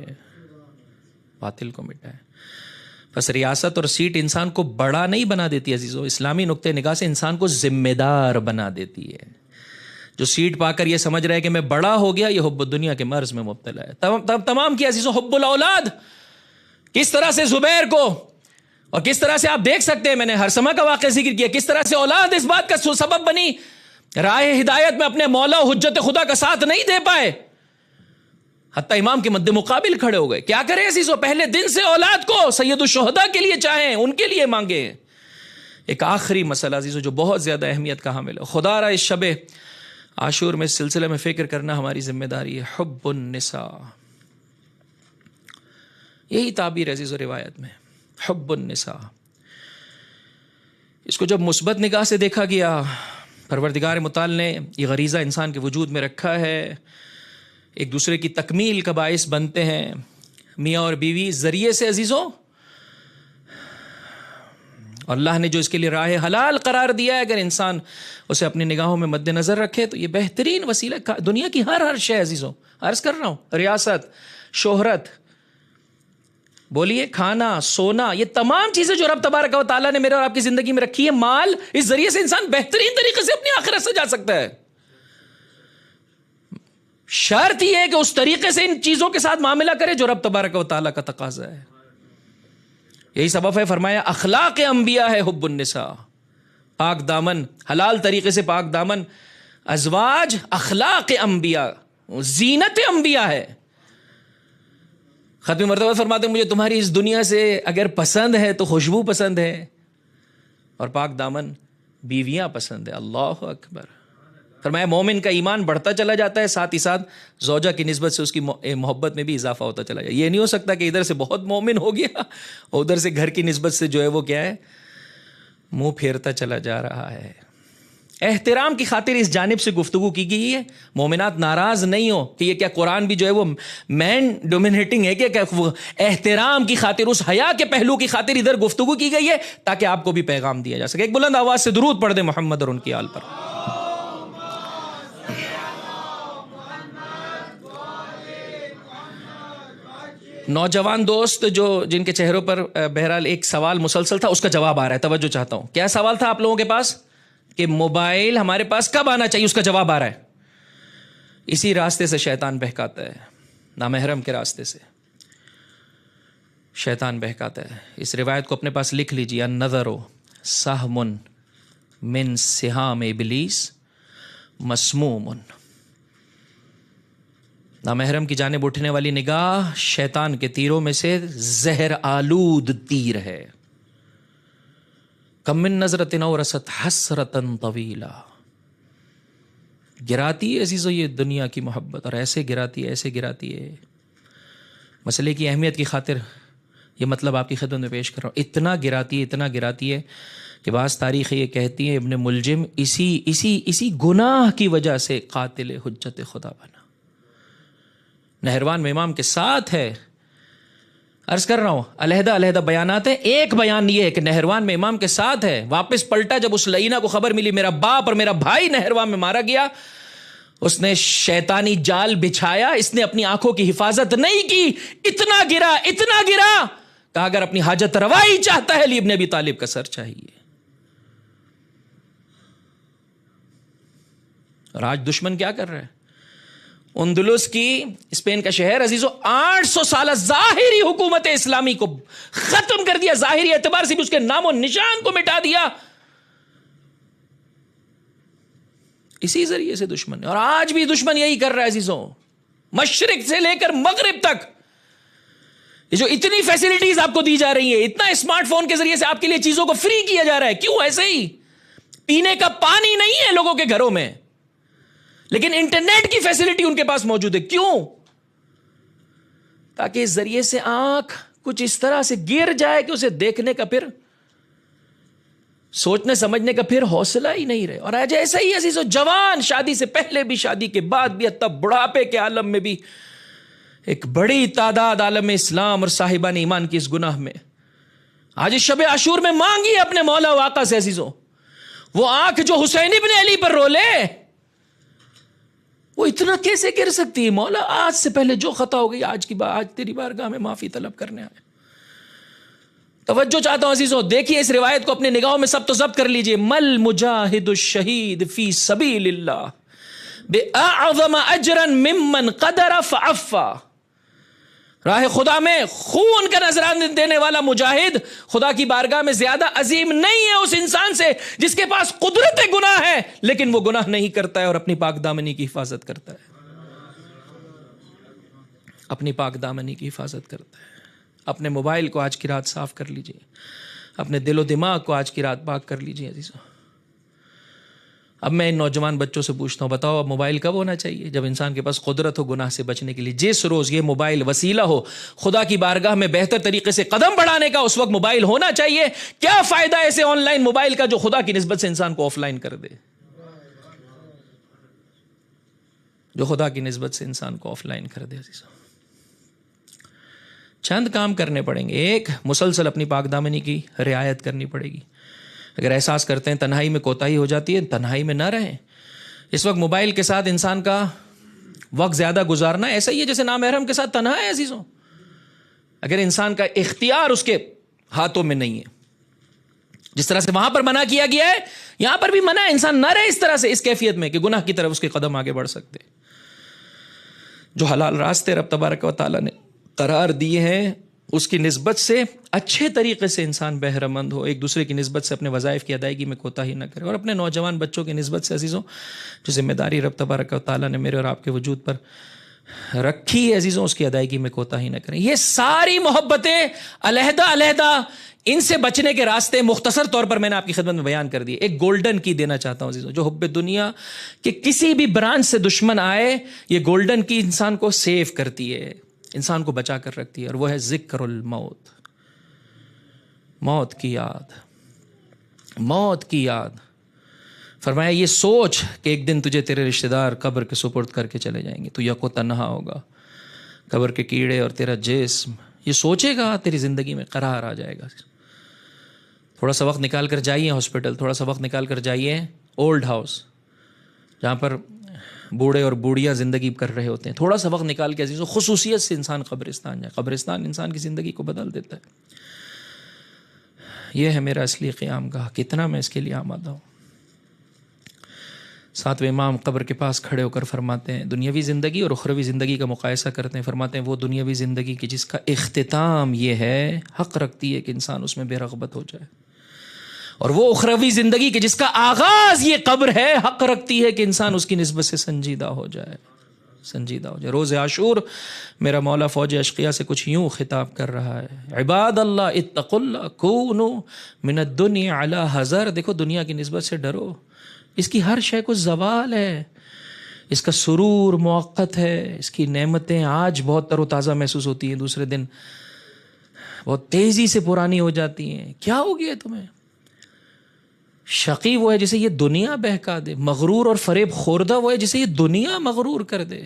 باطل کو مٹائے۔ بس ریاست اور سیٹ انسان کو بڑا نہیں بنا دیتی عزیزو، اسلامی نقطہ نگاہ سے انسان کو ذمہ دار بنا دیتی ہے۔ جو سیٹ پا کر یہ سمجھ رہا ہے کہ میں بڑا ہو گیا، یہ حب الدنیا کے مرض میں مبتلا ہے۔ تمام کی عزیزو حب الاولاد، کس طرح سے زبیر کو، اور کس طرح سے آپ دیکھ سکتے ہیں، میں نے ہرسمہ کا واقعہ ذکر کیا، کس طرح سے اولاد اس بات کا سبب بنی راہ ہدایت میں اپنے مولا حجت خدا کا ساتھ نہیں دے پائے، حتیٰ امام کے مد مقابل کھڑے ہو گئے۔ کیا کریں عزیزو، پہلے دن سے اولاد کو سید الشہداء کے لیے چاہیں، ان کے لیے مانگے۔ ایک آخری مسئلہ عزیزو جو بہت زیادہ اہمیت کا حامل ہے، خدا را اس شب عاشور میں اس سلسلے میں فکر کرنا ہماری ذمہ داری ہے۔ حب النساء، یہی تعبیر ہے عزیزو روایت میں، حب النساء۔ اس کو جب مثبت نگاہ سے دیکھا گیا، پروردگار متعال نے یہ غریزہ انسان کے وجود میں رکھا ہے، ایک دوسرے کی تکمیل کا باعث بنتے ہیں میاں اور بیوی ذریعے سے عزیزوں، اور اللہ نے جو اس کے لیے راہ حلال قرار دیا ہے، اگر انسان اسے اپنی نگاہوں میں مد نظر رکھے تو یہ بہترین وسیلہ، دنیا کی ہر شے عزیزوں، عرض کر رہا ہوں، ریاست، شہرت، بولیے کھانا سونا، یہ تمام چیزیں جو رب تبارک و تعالیٰ نے میرے اور آپ کی زندگی میں رکھی ہے، مال، اس ذریعے سے انسان بہترین طریقے سے اپنی آخرت سے جا سکتا ہے. شرط یہ ہے کہ اس طریقے سے ان چیزوں کے ساتھ معاملہ کرے جو رب تبارک و تعالیٰ کا تقاضا ہے. یہی سبب ہے فرمایا اخلاق انبیاء ہے حب النساء، پاک دامن، حلال طریقے سے پاک دامن ازواج اخلاق انبیاء، زینت انبیاء ہے. ختم مرتبہ فرماتے ہیں مجھے تمہاری اس دنیا سے اگر پسند ہے تو خوشبو پسند ہے، اور پاک دامن بیویاں پسند ہے. اللہ اکبر. فرمایا مومن کا ایمان بڑھتا چلا جاتا ہے، ساتھ ہی ساتھ زوجہ کی نسبت سے اس کی محبت میں بھی اضافہ ہوتا چلا جائے. یہ نہیں ہو سکتا کہ ادھر سے بہت مومن ہو گیا اور ادھر سے گھر کی نسبت سے جو ہے وہ کیا ہے، منہ پھیرتا چلا جا رہا ہے. احترام کی خاطر اس جانب سے گفتگو کی گئی ہے. مومنات ناراض نہیں ہو کہ یہ کیا قرآن بھی جو ہے وہ مین ڈومینیٹنگ ہے کہ احترام کی خاطر، اس حیا کے پہلو کی خاطر ادھر گفتگو کی گئی ہے تاکہ آپ کو بھی پیغام دیا جا سکے. ایک بلند آواز سے درود پڑھ دیں محمد اور ان کی آل پر. نوجوان دوست جو جن کے چہروں پر بہرحال ایک سوال مسلسل تھا، اس کا جواب آ رہا ہے، توجہ چاہتا ہوں. کیا سوال تھا آپ لوگوں کے پاس؟ کہ موبائل ہمارے پاس کب آنا چاہیے، اس کا جواب آ رہا ہے. اسی راستے سے شیطان بہکاتا ہے، نامحرم کے راستے سے شیطان بہکاتا ہے. اس روایت کو اپنے پاس لکھ لیجیے. النظر سہم من سہام ابلیس مسموم. نامحرم کی جانب اٹھنے والی نگاہ شیطان کے تیروں میں سے زہر آلود تیر ہے. کم من نظرۃ اورثت حسرۃ طویلا. گراتی ہے عزیزو یہ دنیا کی محبت، اور ایسے گراتی ہے، ایسے گراتی ہے. مسئلے کی اہمیت کی خاطر یہ مطلب آپ کی خدمت میں پیش کر رہا ہوں. اتنا گراتی ہے، اتنا گراتی ہے کہ بعض تاریخیں یہ کہتی ہیں ابن ملجم اسی گناہ کی وجہ سے قاتل حجت خدا بنا. نہروان میں امام کے ساتھ ہے. عرض کر رہا ہوں علیحدہ علیحدہ بیانات ہیں. ایک بیان یہ ہے کہ نہروان میں امام کے ساتھ ہے. واپس پلٹا جب اس لعینہ کو خبر ملی میرا باپ اور میرا بھائی نہروان میں مارا گیا، اس نے شیطانی جال بچھایا. اس نے اپنی آنکھوں کی حفاظت نہیں کی، اتنا گرا اتنا گرا. کہا اگر اپنی حاجت روائی چاہتا ہے علی ابن ابی طالب کا سر چاہیے. اور آج دشمن کیا کر رہا ہے؟ اندلس کی، اسپین کا شہر عزیزو، 800 سالہ ظاہری حکومت اسلامی کو ختم کر دیا. ظاہری اعتبار سے بھی اس کے نام و نشان کو مٹا دیا اسی ذریعے سے دشمن نے. اور آج بھی دشمن یہی کر رہا ہے عزیزوں، مشرق سے لے کر مغرب تک. یہ جو اتنی فیسلٹیز آپ کو دی جا رہی ہیں، اتنا اسمارٹ فون کے ذریعے سے آپ کے لیے چیزوں کو فری کیا جا رہا ہے. کیوں؟ ایسے ہی پینے کا پانی نہیں ہے لوگوں کے گھروں میں، لیکن انٹرنیٹ کی فیسلٹی ان کے پاس موجود ہے. کیوں؟ تاکہ اس ذریعے سے آنکھ کچھ اس طرح سے گر جائے کہ اسے دیکھنے کا، پھر سوچنے سمجھنے کا پھر حوصلہ ہی نہیں رہے. اور آج ایسا ہی عزیزو، جوان شادی سے پہلے بھی، شادی کے بعد بھی، حتی بڑھاپے کے عالم میں بھی ایک بڑی تعداد عالم اسلام اور صاحبان ایمان کی اس گناہ میں. آج اس شب عاشور میں مانگی اپنے مولا و آقا سے عزیزو، وہ آنکھ جو حسین ابن علی پر رولے وہ اتنا کیسے گر سکتی ہے؟ مولا آج سے پہلے جو خطا ہو گئی آج تیری بارگاہ میں معافی طلب کرنے آئے. توجہ چاہتا ہوں عزیزو، دیکھیے اس روایت کو اپنے نگاہوں میں سب تو ضبط کر لیجئے. مل مجاہد الشہید فی سبیل اللہ بأعظم اجرا ممن قدر فعفا. راہ خدا میں خون کا نذرانہ دینے والا مجاہد خدا کی بارگاہ میں زیادہ عظیم نہیں ہے اس انسان سے جس کے پاس قدرت گناہ ہے لیکن وہ گناہ نہیں کرتا ہے اور اپنی پاک دامنی کی حفاظت کرتا ہے. اپنی پاک دامنی کی حفاظت کرتا ہے. اپنے موبائل کو آج کی رات صاف کر لیجئے، اپنے دل و دماغ کو آج کی رات پاک کر لیجئے عزیزو. اب میں ان نوجوان بچوں سے پوچھتا ہوں، بتاؤ اب موبائل کب ہونا چاہیے؟ جب انسان کے پاس قدرت ہو گناہ سے بچنے کے لیے. جس روز یہ موبائل وسیلہ ہو خدا کی بارگاہ میں بہتر طریقے سے قدم بڑھانے کا، اس وقت موبائل ہونا چاہیے. کیا فائدہ ایسے آن لائن موبائل کا جو خدا کی نسبت سے انسان کو آف لائن کر دے، جو خدا کی نسبت سے انسان کو آف لائن کر دے. چند کام کرنے پڑیں گے. ایک، مسلسل اپنی پاک دامنی کی رعایت کرنی پڑے گی. اگر احساس کرتے ہیں تنہائی میں کوتاہی ہو جاتی ہے، تنہائی میں نہ رہیں. اس وقت موبائل کے ساتھ انسان کا وقت زیادہ گزارنا ایسا ہی ہے جیسے نامحرم کے ساتھ تنہا ہے عزیزوں. اگر انسان کا اختیار اس کے ہاتھوں میں نہیں ہے، جس طرح سے وہاں پر منع کیا گیا ہے یہاں پر بھی منع ہے، انسان نہ رہے اس طرح سے، اس کیفیت میں کہ گناہ کی طرف اس کے قدم آگے بڑھ سکتے۔ جو حلال راستے رب تبارک و تعالیٰ نے قرار دیے ہیں اس کی نسبت سے اچھے طریقے سے انسان بہرہ مند ہو، ایک دوسرے کی نسبت سے اپنے وظائف کی ادائیگی میں کوتاہی نہ کرے، اور اپنے نوجوان بچوں کی نسبت سے عزیزوں جو ذمہ داری رب تبارک و تعالیٰ نے میرے اور آپ کے وجود پر رکھی ہے عزیزوں، اس کی ادائیگی میں کوتاہی نہ کریں۔ یہ ساری محبتیں علیحدہ علیحدہ، ان سے بچنے کے راستے مختصر طور پر میں نے آپ کی خدمت میں بیان کر دیے۔ ایک گولڈن کی دینا چاہتا ہوں عزیزوں، جو حب دنیا کے کسی بھی برانچ سے دشمن آئے، یہ گولڈن کی انسان کو سیو کرتی ہے، انسان کو بچا کر رکھتی ہے، اور وہ ہے ذکر الموت، موت کی یاد، موت کی یاد۔ فرمایا یہ سوچ کہ ایک دن تجھے تیرے رشتہ دار قبر کے سپرد کر کے چلے جائیں گے، تو یک و تنہا ہوگا، قبر کے کیڑے اور تیرا جسم یہ سوچے گا، تیری زندگی میں قرار آ جائے گا۔ تھوڑا سا وقت نکال کر جائیے ہاسپٹل، تھوڑا سا وقت نکال کر جائیے اولڈ ہاؤس جہاں پر بوڑھے اور بوڑھیاں زندگی کر رہے ہوتے ہیں، تھوڑا سا وقت نکال کے عزیزوں خصوصیت سے انسان قبرستان جائے۔ قبرستان انسان کی زندگی کو بدل دیتا ہے۔ یہ ہے میرا اصلی قیام گاہ، کتنا میں اس کے لیے آمادہ ہوں۔ ساتویں امام قبر کے پاس کھڑے ہو کر فرماتے ہیں، دنیاوی زندگی اور اخروی زندگی کا مقایسہ کرتے ہیں، فرماتے ہیں وہ دنیاوی زندگی کی جس کا اختتام یہ ہے، حق رکھتی ہے کہ انسان اس میں بے رغبت ہو جائے، اور وہ اخروی زندگی کی جس کا آغاز یہ قبر ہے، حق رکھتی ہے کہ انسان اس کی نسبت سے سنجیدہ ہو جائے، سنجیدہ ہو جائے۔ روز عاشور میرا مولا فوج اشقیاء سے کچھ یوں خطاب کر رہا ہے، عباد اللہ اتقوا اللہ کونوا من الدنیا علی حذر، دیکھو دنیا کی نسبت سے ڈرو، اس کی ہر شے کو زوال ہے، اس کا سرور موقت ہے، اس کی نعمتیں آج بہت تر و تازہ محسوس ہوتی ہیں، دوسرے دن بہت تیزی سے پرانی ہو جاتی ہیں۔ کیا ہو گیا تمہیں؟ شقی وہ ہے جسے یہ دنیا بہکا دے، مغرور اور فریب خوردہ وہ ہے جسے یہ دنیا مغرور کر دے۔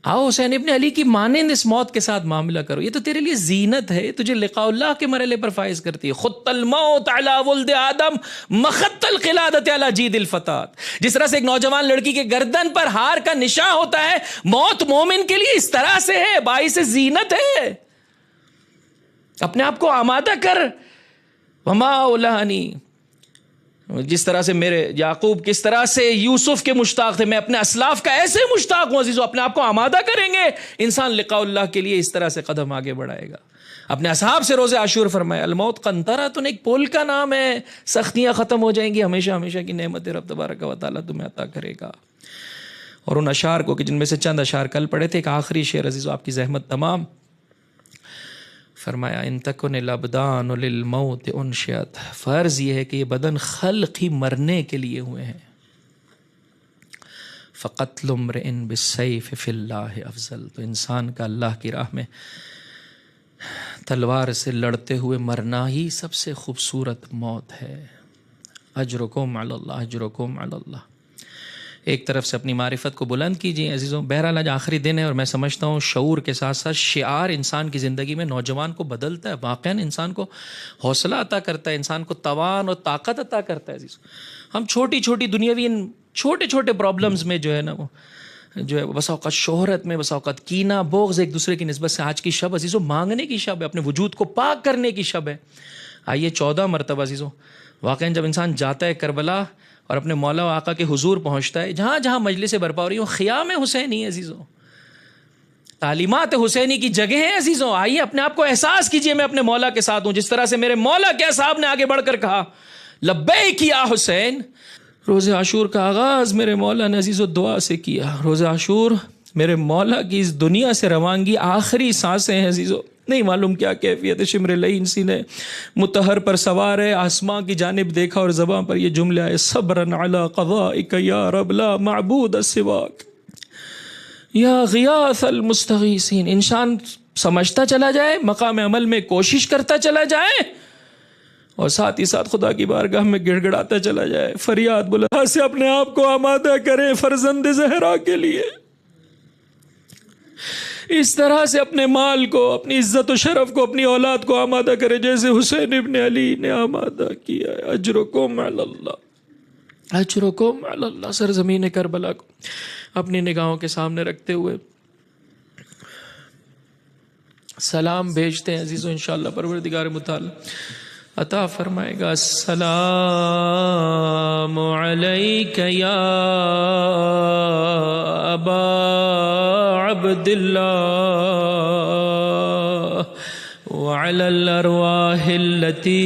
آؤ حسین ابن علی کی مانند اس موت کے ساتھ معاملہ کرو، یہ تو تیرے لیے زینت ہے، تجھے لقاء اللہ کے مرحلے پر فائز کرتی ہے۔ خط الموت علی ولد آدم مخط القلادۃ علی جید الفتات، جس طرح سے ایک نوجوان لڑکی کے گردن پر ہار کا نشان ہوتا ہے، موت مومن کے لیے اس طرح سے ہے، باعث زینت ہے۔ اپنے آپ کو آمادہ کر، وما اولانی، جس طرح سے میرے یعقوب کس طرح سے یوسف کے مشتاق تھے، میں اپنے اسلاف کا ایسے مشتاق ہوں عزیزو۔ اپنے آپ کو آمادہ کریں گے انسان لقاء اللہ کے لیے، اس طرح سے قدم آگے بڑھائے گا۔ اپنے اصحاب سے روز عاشور فرمائے، الموت قنطرۃ، ایک پول کا نام ہے، سختیاں ختم ہو جائیں گی، ہمیشہ ہمیشہ کی نعمت رب تبارک و تعالیٰ تمہیں عطا کرے گا۔ اور ان اشعار کو کہ جن میں سے چند اشعار کل پڑھے تھے، ایک آخری شعر عزیزو، آپ کی زحمت تمام، فرمایا ان تکن الابدان للموت انشئت، فرض یہ ہے کہ یہ بدن خلق ہی مرنے کے لیے ہوئے ہیں، فقتل امرئ بالسیف فی اللہ افضل، تو انسان کا اللہ کی راہ میں تلوار سے لڑتے ہوئے مرنا ہی سب سے خوبصورت موت ہے۔ اجرکم علی اللہ، اجرکم علی اللہ۔ ایک طرف سے اپنی معرفت کو بلند کیجیے عزیزوں، بہرحال آج آخری دن ہے، اور میں سمجھتا ہوں شعور کے ساتھ ساتھ شعار انسان کی زندگی میں نوجوان کو بدلتا ہے، واقعاً انسان کو حوصلہ عطا کرتا ہے، انسان کو توان اور طاقت عطا کرتا ہے عزیزوں۔ ہم چھوٹی چھوٹی دنیاوی ان چھوٹے چھوٹے پرابلمز میں جو ہے نا، وہ جو ہے بسا اوقات شہرت میں، بسا اوقات کینہ بغض ایک دوسرے کی نسبت سے، آج کی شب عزیزوں مانگنے کی شب ہے، اپنے وجود کو پاک کرنے کی شب ہے۔ آئیے 14 مرتبہ عزیزوں، واقعاً جب انسان جاتا ہے کربلا اور اپنے مولا و آقا کے حضور پہنچتا ہے، جہاں جہاں مجلسیں برپا ہو رہی ہوں، خیام حسینی ہے عزیزوں، تعلیمات حسینی کی جگہ ہیں عزیزوں۔ آئیے اپنے آپ کو احساس کیجئے میں اپنے مولا کے ساتھ ہوں، جس طرح سے میرے مولا کے اصحاب نے آگے بڑھ کر کہا لبیک یا حسین۔ روز عاشور کا آغاز میرے مولا نے عزیزو دعا سے کیا۔ روز عاشور میرے مولا کی اس دنیا سے روانگی آخری سانسیں ہیں عزیزو، نہیں معلوم کیا کیفیت ہے، شمر لعین سینے متحر پر سوار ہے، آسمان کی جانب دیکھا اور زبان پر یہ جملہ ہے، صبراً علی قضائک یا رب لا معبود سواک یا غیاث المستغیثین۔ انسان سمجھتا چلا جائے، مقام عمل میں کوشش کرتا چلا جائے، اور ساتھ ہی ساتھ خدا کی بارگاہ میں گڑ گڑاتا چلا جائے، فریاد بلند سے اپنے آپ کو آمادہ کرے فرزند زہرا کے لیے۔ اس طرح سے اپنے مال کو، اپنی عزت و شرف کو، اپنی اولاد کو آمادہ کرے جیسے حسین ابن علی نے آمادہ کیا ہے۔ اجرکم علی اللہ، اجرکم علی اللہ۔ سرزمین کربلا کو اپنی نگاہوں کے سامنے رکھتے ہوئے سلام بھیجتے ہیں عزیزو، انشاءاللہ پروردگار متعال عطا فرمائے گا. السلام علیک یا ابا عبداللہ وعلی الارواح التي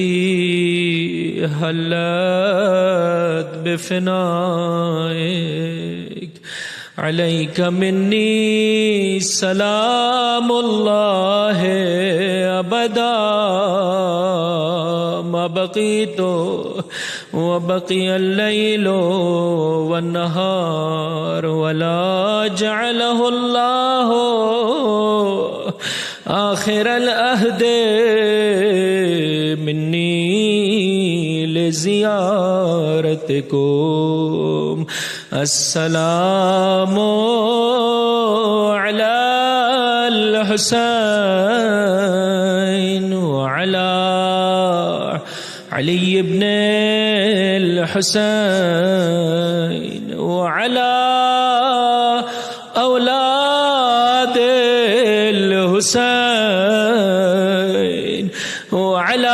حلت بفنائک علیک منی سلام اللہ ابدا ما بقیت وبقی اللیل والنہار ولا جعلہ اللہ آخر العہد منی لزیارتکم. السلام علی الحسین وعلی علی ابن الحسین وعلی اولاد الحسین وعلی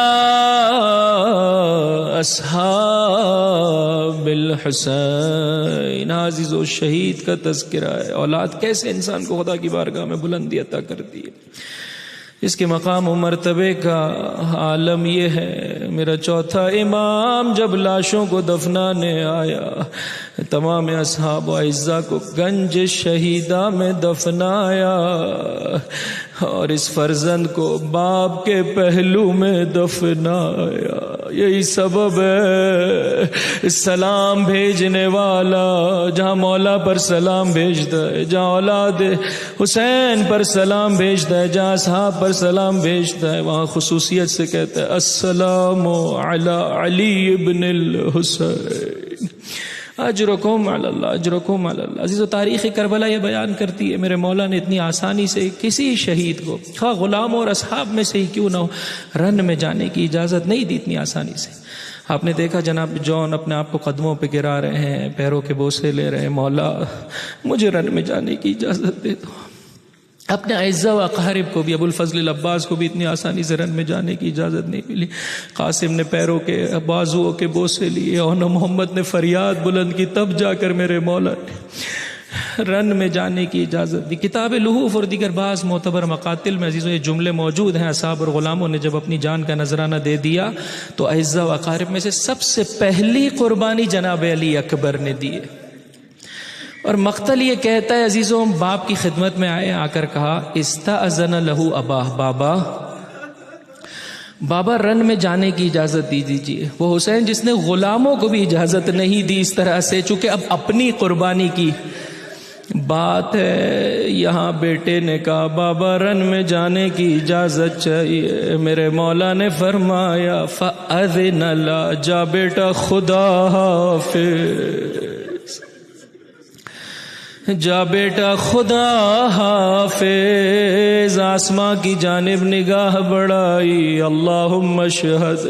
اصحاب الحسین. عزیزو، شہید کا تذکرہ ہے. اولاد کیسے انسان کو خدا کی بارگاہ میں بلندی عطا کرتی ہے، اس کے مقام و مرتبے کا عالم یہ ہے. میرا چوتھا امام جب لاشوں کو دفنانے آیا، تمام اصحاب و اعزاء کو گنج شہیدہ میں دفنایا، اور اس فرزند کو باپ کے پہلو میں دفنایا. یہی سبب ہے سلام بھیجنے والا جہاں مولا پر سلام بھیجتا ہے، جہاں اولاد حسین پر سلام بھیجتا ہے، جہاں اصحاب پر سلام بھیجتا ہے، وہاں خصوصیت سے کہتا ہے السلام علی علی ابن الحسین اجرکم علی اللہ اجرکم علی اللہ. عزیزو، تاریخ کربلا یہ بیان کرتی ہے میرے مولا نے اتنی آسانی سے کسی شہید کو، خواہ غلام اور اصحاب میں سے ہی کیوں نہ ہو، رن میں جانے کی اجازت نہیں دی اتنی آسانی سے. آپ نے دیکھا جناب جون اپنے آپ کو قدموں پہ گرا رہے ہیں، پیروں کے بوسے لے رہے ہیں، مولا مجھے رن میں جانے کی اجازت دے دو. اپنے اعزاء و اقارب کو بھی، ابو الفضل العباس کو بھی اتنی آسانی سے رن میں جانے کی اجازت نہیں ملی. قاسم نے پیروں کے بازوؤں کے بوسے لیے، اور محمد نے فریاد بلند کی، تب جا کر میرے مولا نے رن میں جانے کی اجازت دی. کتاب لحوف اور دیگر بعض معتبر مقاتل میں عزیزوں یہ جملے موجود ہیں. اصحاب اور غلاموں نے جب اپنی جان کا نذرانہ دے دیا تو اعزاء و اقارب میں سے سب سے پہلی قربانی جناب علی اکبر نے دی ہے. اور مقتل یہ کہتا ہے عزیزوں، باپ کی خدمت میں آئے، آ کر کہا استاذن لہ اباہ، بابا رن میں جانے کی اجازت دی دیجیے. وہ حسین جس نے غلاموں کو بھی اجازت نہیں دی اس طرح سے، چونکہ اب اپنی قربانی کی بات ہے. یہاں بیٹے نے کہا بابا رن میں جانے کی اجازت چاہیے. میرے مولا نے فرمایا فأذن لا، جا بیٹا خدا حافظ، جا بیٹا خدا حافظ. آسماں کی جانب نگاہ بڑھائی، اللہم اشہد،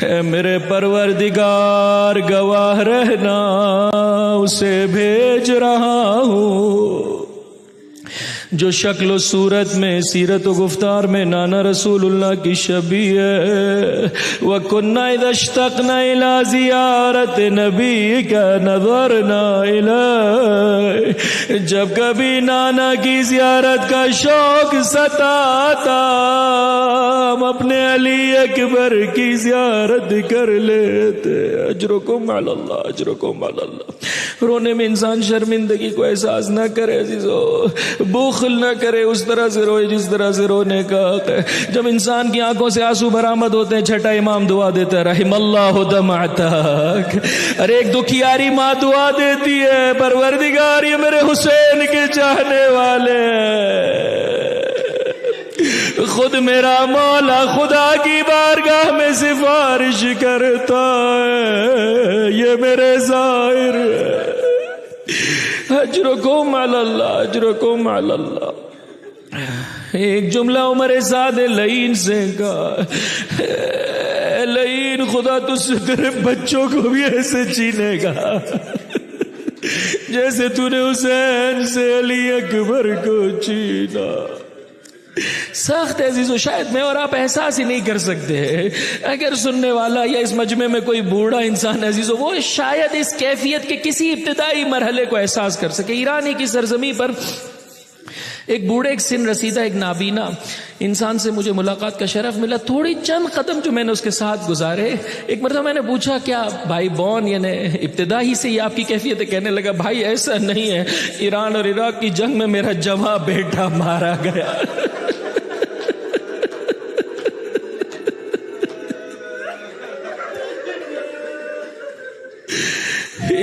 اے میرے پروردگار گواہ رہنا، اسے بھیج رہا ہوں جو شکل و صورت میں، سیرت و گفتار میں نانا رسول اللہ کی شبیہ ہے. وَكُنَّا إِذَا اشْتَقْنَا إِلَىٰ زِيَارَةِ نَبِيِّكَ نَظَرْنَا إِلَيْهِ. جب کبھی نانا کی زیارت کا شوق ستاتا، ہم اپنے علی اکبر کی زیارت کر لیتے. اجرکم علی اللہ اجرکم علی اللہ. رونے میں انسان شرمندگی کو احساس نہ کرے عزیزو، بخل نہ کرے، اس طرح سے روئے جس طرح سے رونے کا حق ہے. جب انسان کی آنکھوں سے آنسو برآمد ہوتے ہیں، چھٹا امام دعا دیتا ہے رحم اللہ دمعتک. ارے ایک دکھیاری ماں دعا دیتی ہے پروردگار یہ میرے حسین کے چاہنے والے ہیں، خود میرا مولا خدا کی بارگاہ میں سفارش کرتا ہے، یہ میرے ظاہر ہے. اجرکم علی اللہ اجرکم علی اللہ. ایک جملہ عمر سعد لعین سے کہا، لعین خدا تجھ سے تیرے بچوں کو بھی ایسے چینے گا جیسے تو نے حسین سے علی اکبر کو چینا. سخت ہے عزیزو، شاید میں اور آپ احساس ہی نہیں کر سکتے. اگر سننے والا یا اس مجمع میں کوئی بوڑھا انسان ہے عزیزو، وہ شاید اس کیفیت کے کسی ابتدائی مرحلے کو احساس کر سکے. ایرانی کی سرزمین پر ایک بوڑھے، ایک سن رسیدہ، ایک نابینا انسان سے مجھے ملاقات کا شرف ملا. تھوڑی چند قدم جو میں نے اس کے ساتھ گزارے، ایک مرتبہ میں نے پوچھا کیا بھائی بون یعنی ابتدا ہی سے یہ آپ کی کیفیت ہے؟ کہنے لگا بھائی ایسا نہیں ہے، ایران اور عراق کی جنگ میں میرا جواں بیٹا مارا گیا.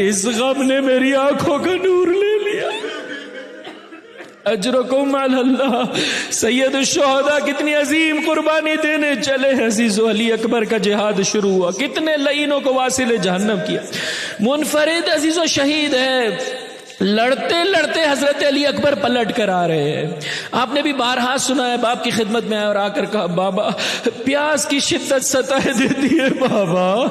اس غم نے میری آنکھوں کا نور لے لیا. اجرکم علی اللہ. سید الشہداء کتنی عظیم قربانی دینے چلے ہیں عزیزو. علی اکبر کا جہاد شروع ہوا، کتنے لعینوں کو واصل جہنم کیا. منفرد عزیزو شہید ہے. لڑتے لڑتے حضرت علی اکبر پلٹ کر آ رہے ہیں. آپ نے بھی بارہا سنا ہے، باپ کی خدمت میں آئے اور آ کر کہا بابا پیاس کی شدت ستائے دیتی ہے بابا،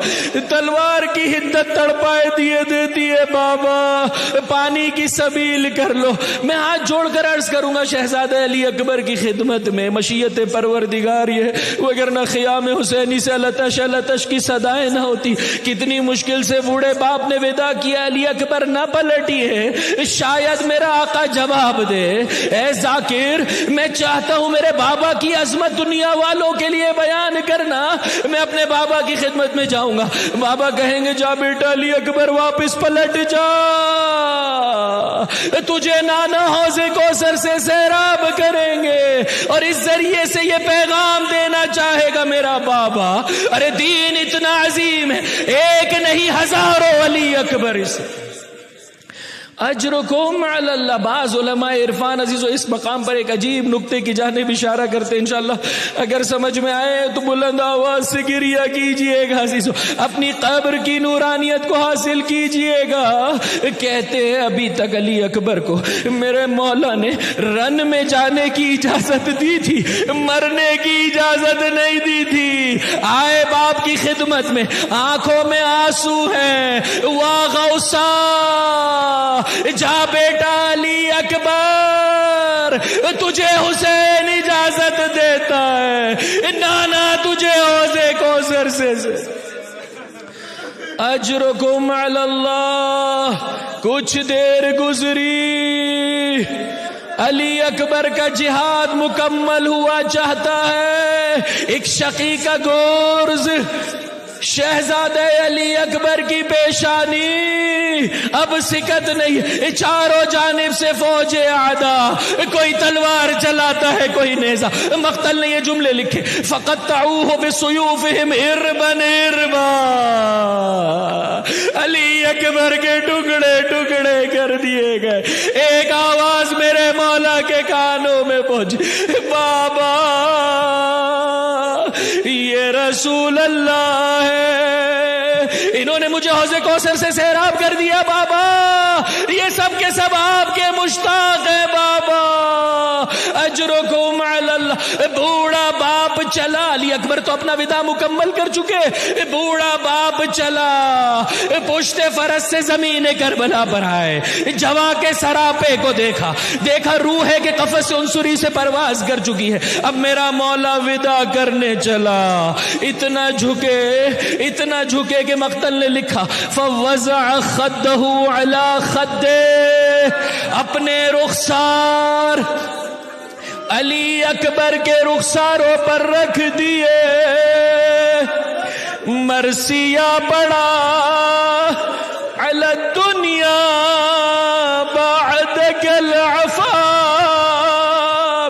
تلوار کی حدت تڑپائے دیتی ہے بابا، پانی کی سبیل کر لو. میں ہاتھ جوڑ کر عرض کروں گا شہزادہ علی اکبر کی خدمت میں مشیت پروردگار یہ، وگرنہ خیام حسینی سے لتش لتش کی صدائیں نہ ہوتی. کتنی مشکل سے بوڑھے باپ نے ودا کیا، علی اکبر نہ پلٹی ہے. شاید میرا آقا جواب دے، اے ذاکر میں چاہتا ہوں میرے بابا کی عظمت دنیا والوں کے لیے بیان کرنا. میں اپنے بابا کی خدمت میں جاؤں گا. بابا کہیں گے جا بیٹا علی اکبر واپس پلٹ جا، تجھے نانا حوض کوثر سے سیراب کریں گے اور اس ذریعے سے یہ پیغام دینا چاہے گا میرا بابا ارے دین اتنا عظیم ہے، ایک نہیں ہزاروں علی اکبر. اس اجرکم علی اللہ. بعض علماء عرفان عزیزو اس مقام پر ایک عجیب نقطے کی جانب اشارہ کرتے ہیں. انشاءاللہ اگر سمجھ میں آئے تو بلند آواز سے گریہ کیجئے گا عزیزو، اپنی قبر کی نورانیت کو حاصل کیجئے گا. کہتے ہیں ابھی تک علی اکبر کو میرے مولا نے رن میں جانے کی اجازت دی تھی، مرنے کی اجازت نہیں دی تھی. آئے باپ کی خدمت میں، آنکھوں میں آنسو ہیں. واہ غوثا، جا بیٹا علی اکبر، تجھے حسین اجازت دیتا ہے، نانا تجھے حوض کوثر سے. اجرکم علی اللہ. کچھ دیر گزری، علی اکبر کا جہاد مکمل ہوا چاہتا ہے. ایک شقی کا گورز شہزادہ علی اکبر کی پیشانی اب سکت نہیں. چاروں جانب سے فوج اعداء، کوئی تلوار چلاتا ہے کوئی نیزہ. مقتل نے یہ جملے لکھے، فقطعوہ بسیوفہم اربن اربا. علی اکبر کے ٹکڑے ٹکڑے کر دیے گئے. ایک آواز میرے مولا کے کانوں میں پہنچی، بابا یہ رسول اللہ ہے، انہوں نے مجھے حوض کوثر سے سیراب کر دیا بابا، یہ سب کے سب آپ کے مشتاق ہیں بابا. اجرکم علی اللہ. بوڑھا باپ چلا، علی اکبر تو اپنا ودا مکمل کر چکے. بوڑھا باپ چلا، پشت فرس سے زمین کربلا پر آئے، جواں کے سراپے کو دیکھا روح کے قفس عنصری سے پرواز کر چکی ہے. اب میرا مولا ودا کرنے چلا. اتنا جھکے کہ مقتل نے لکھا فوضع خدہ علی خدہ، اپنے رخسار علی اکبر کے رخساروں پر رکھ دیے. مرثیہ پڑا علی الدنیا بعدک العفا.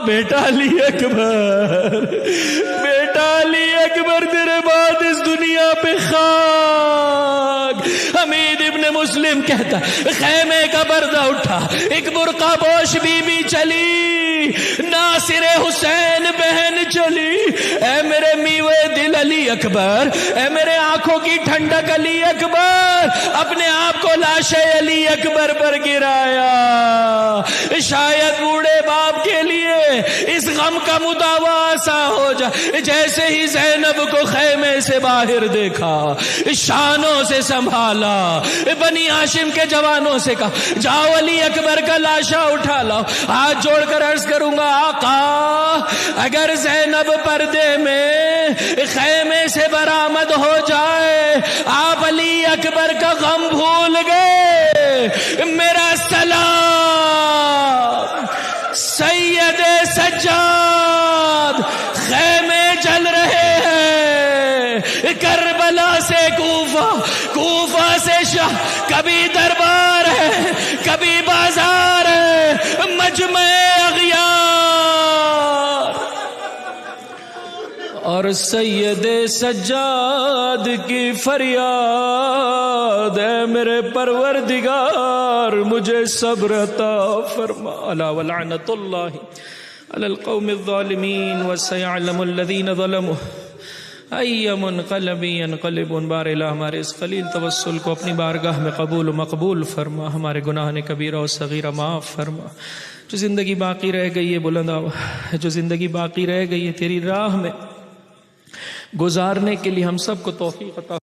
بیٹا علی اکبر، بیٹا علی اکبر، تیرے بعد اس دنیا پہ خاک. حمید ابن مسلم کہتا خیمے کا پردہ اٹھا، ایک برقع پوش بی بی چلی، ناصر حسین بہن چلی. اے میرے میوے دل علی اکبر، اے میرے آنکھوں کی ٹھنڈک علی اکبر، اپنے آپ کو لاش علی اکبر پر گرایا. شاید بوڑھے باپ کے لیے اس غم کا مداوا ایسا ہو جائے جیسے ہی زینب کو خیمے سے باہر دیکھا، شانوں سے سنبھالا، بنی ہاشم کے جوانوں سے کہا جاؤ علی اکبر کا لاشا اٹھا لاؤ. ہاتھ جوڑ کر عرض کروں گا آقا اگر اگر زینب پردے میں خیمے سے برآمد ہو جائے، آپ علی اکبر کا غم بھول گئے، میرا سلام سید سجاد، خیمے جل رہے ہیں، کربلا سے کوفہ، کوفہ سے شاہ، کبھی دربار ہے کبھی بازار ہے، مجمع اغیار، اور سید سجاد کی فریاد ہے، میرے پروردگار مجھے صبر عطا فرما۔ الا ولعنت اللہ علی القوم الظالمین وسیعلم الذین ظلموا ای منقلب ینقلبون۔ بار الہ ہمارے اس خلیل توسل کو اپنی بارگاہ میں قبول و مقبول فرما، ہمارے گناہ کبیرہ و صغیرہ معاف فرما۔ جو زندگی باقی رہ گئی ہے بلند آواز، جو زندگی باقی رہ گئی ہے تیری راہ میں گزارنے کے لیے ہم سب کو توفیق عطا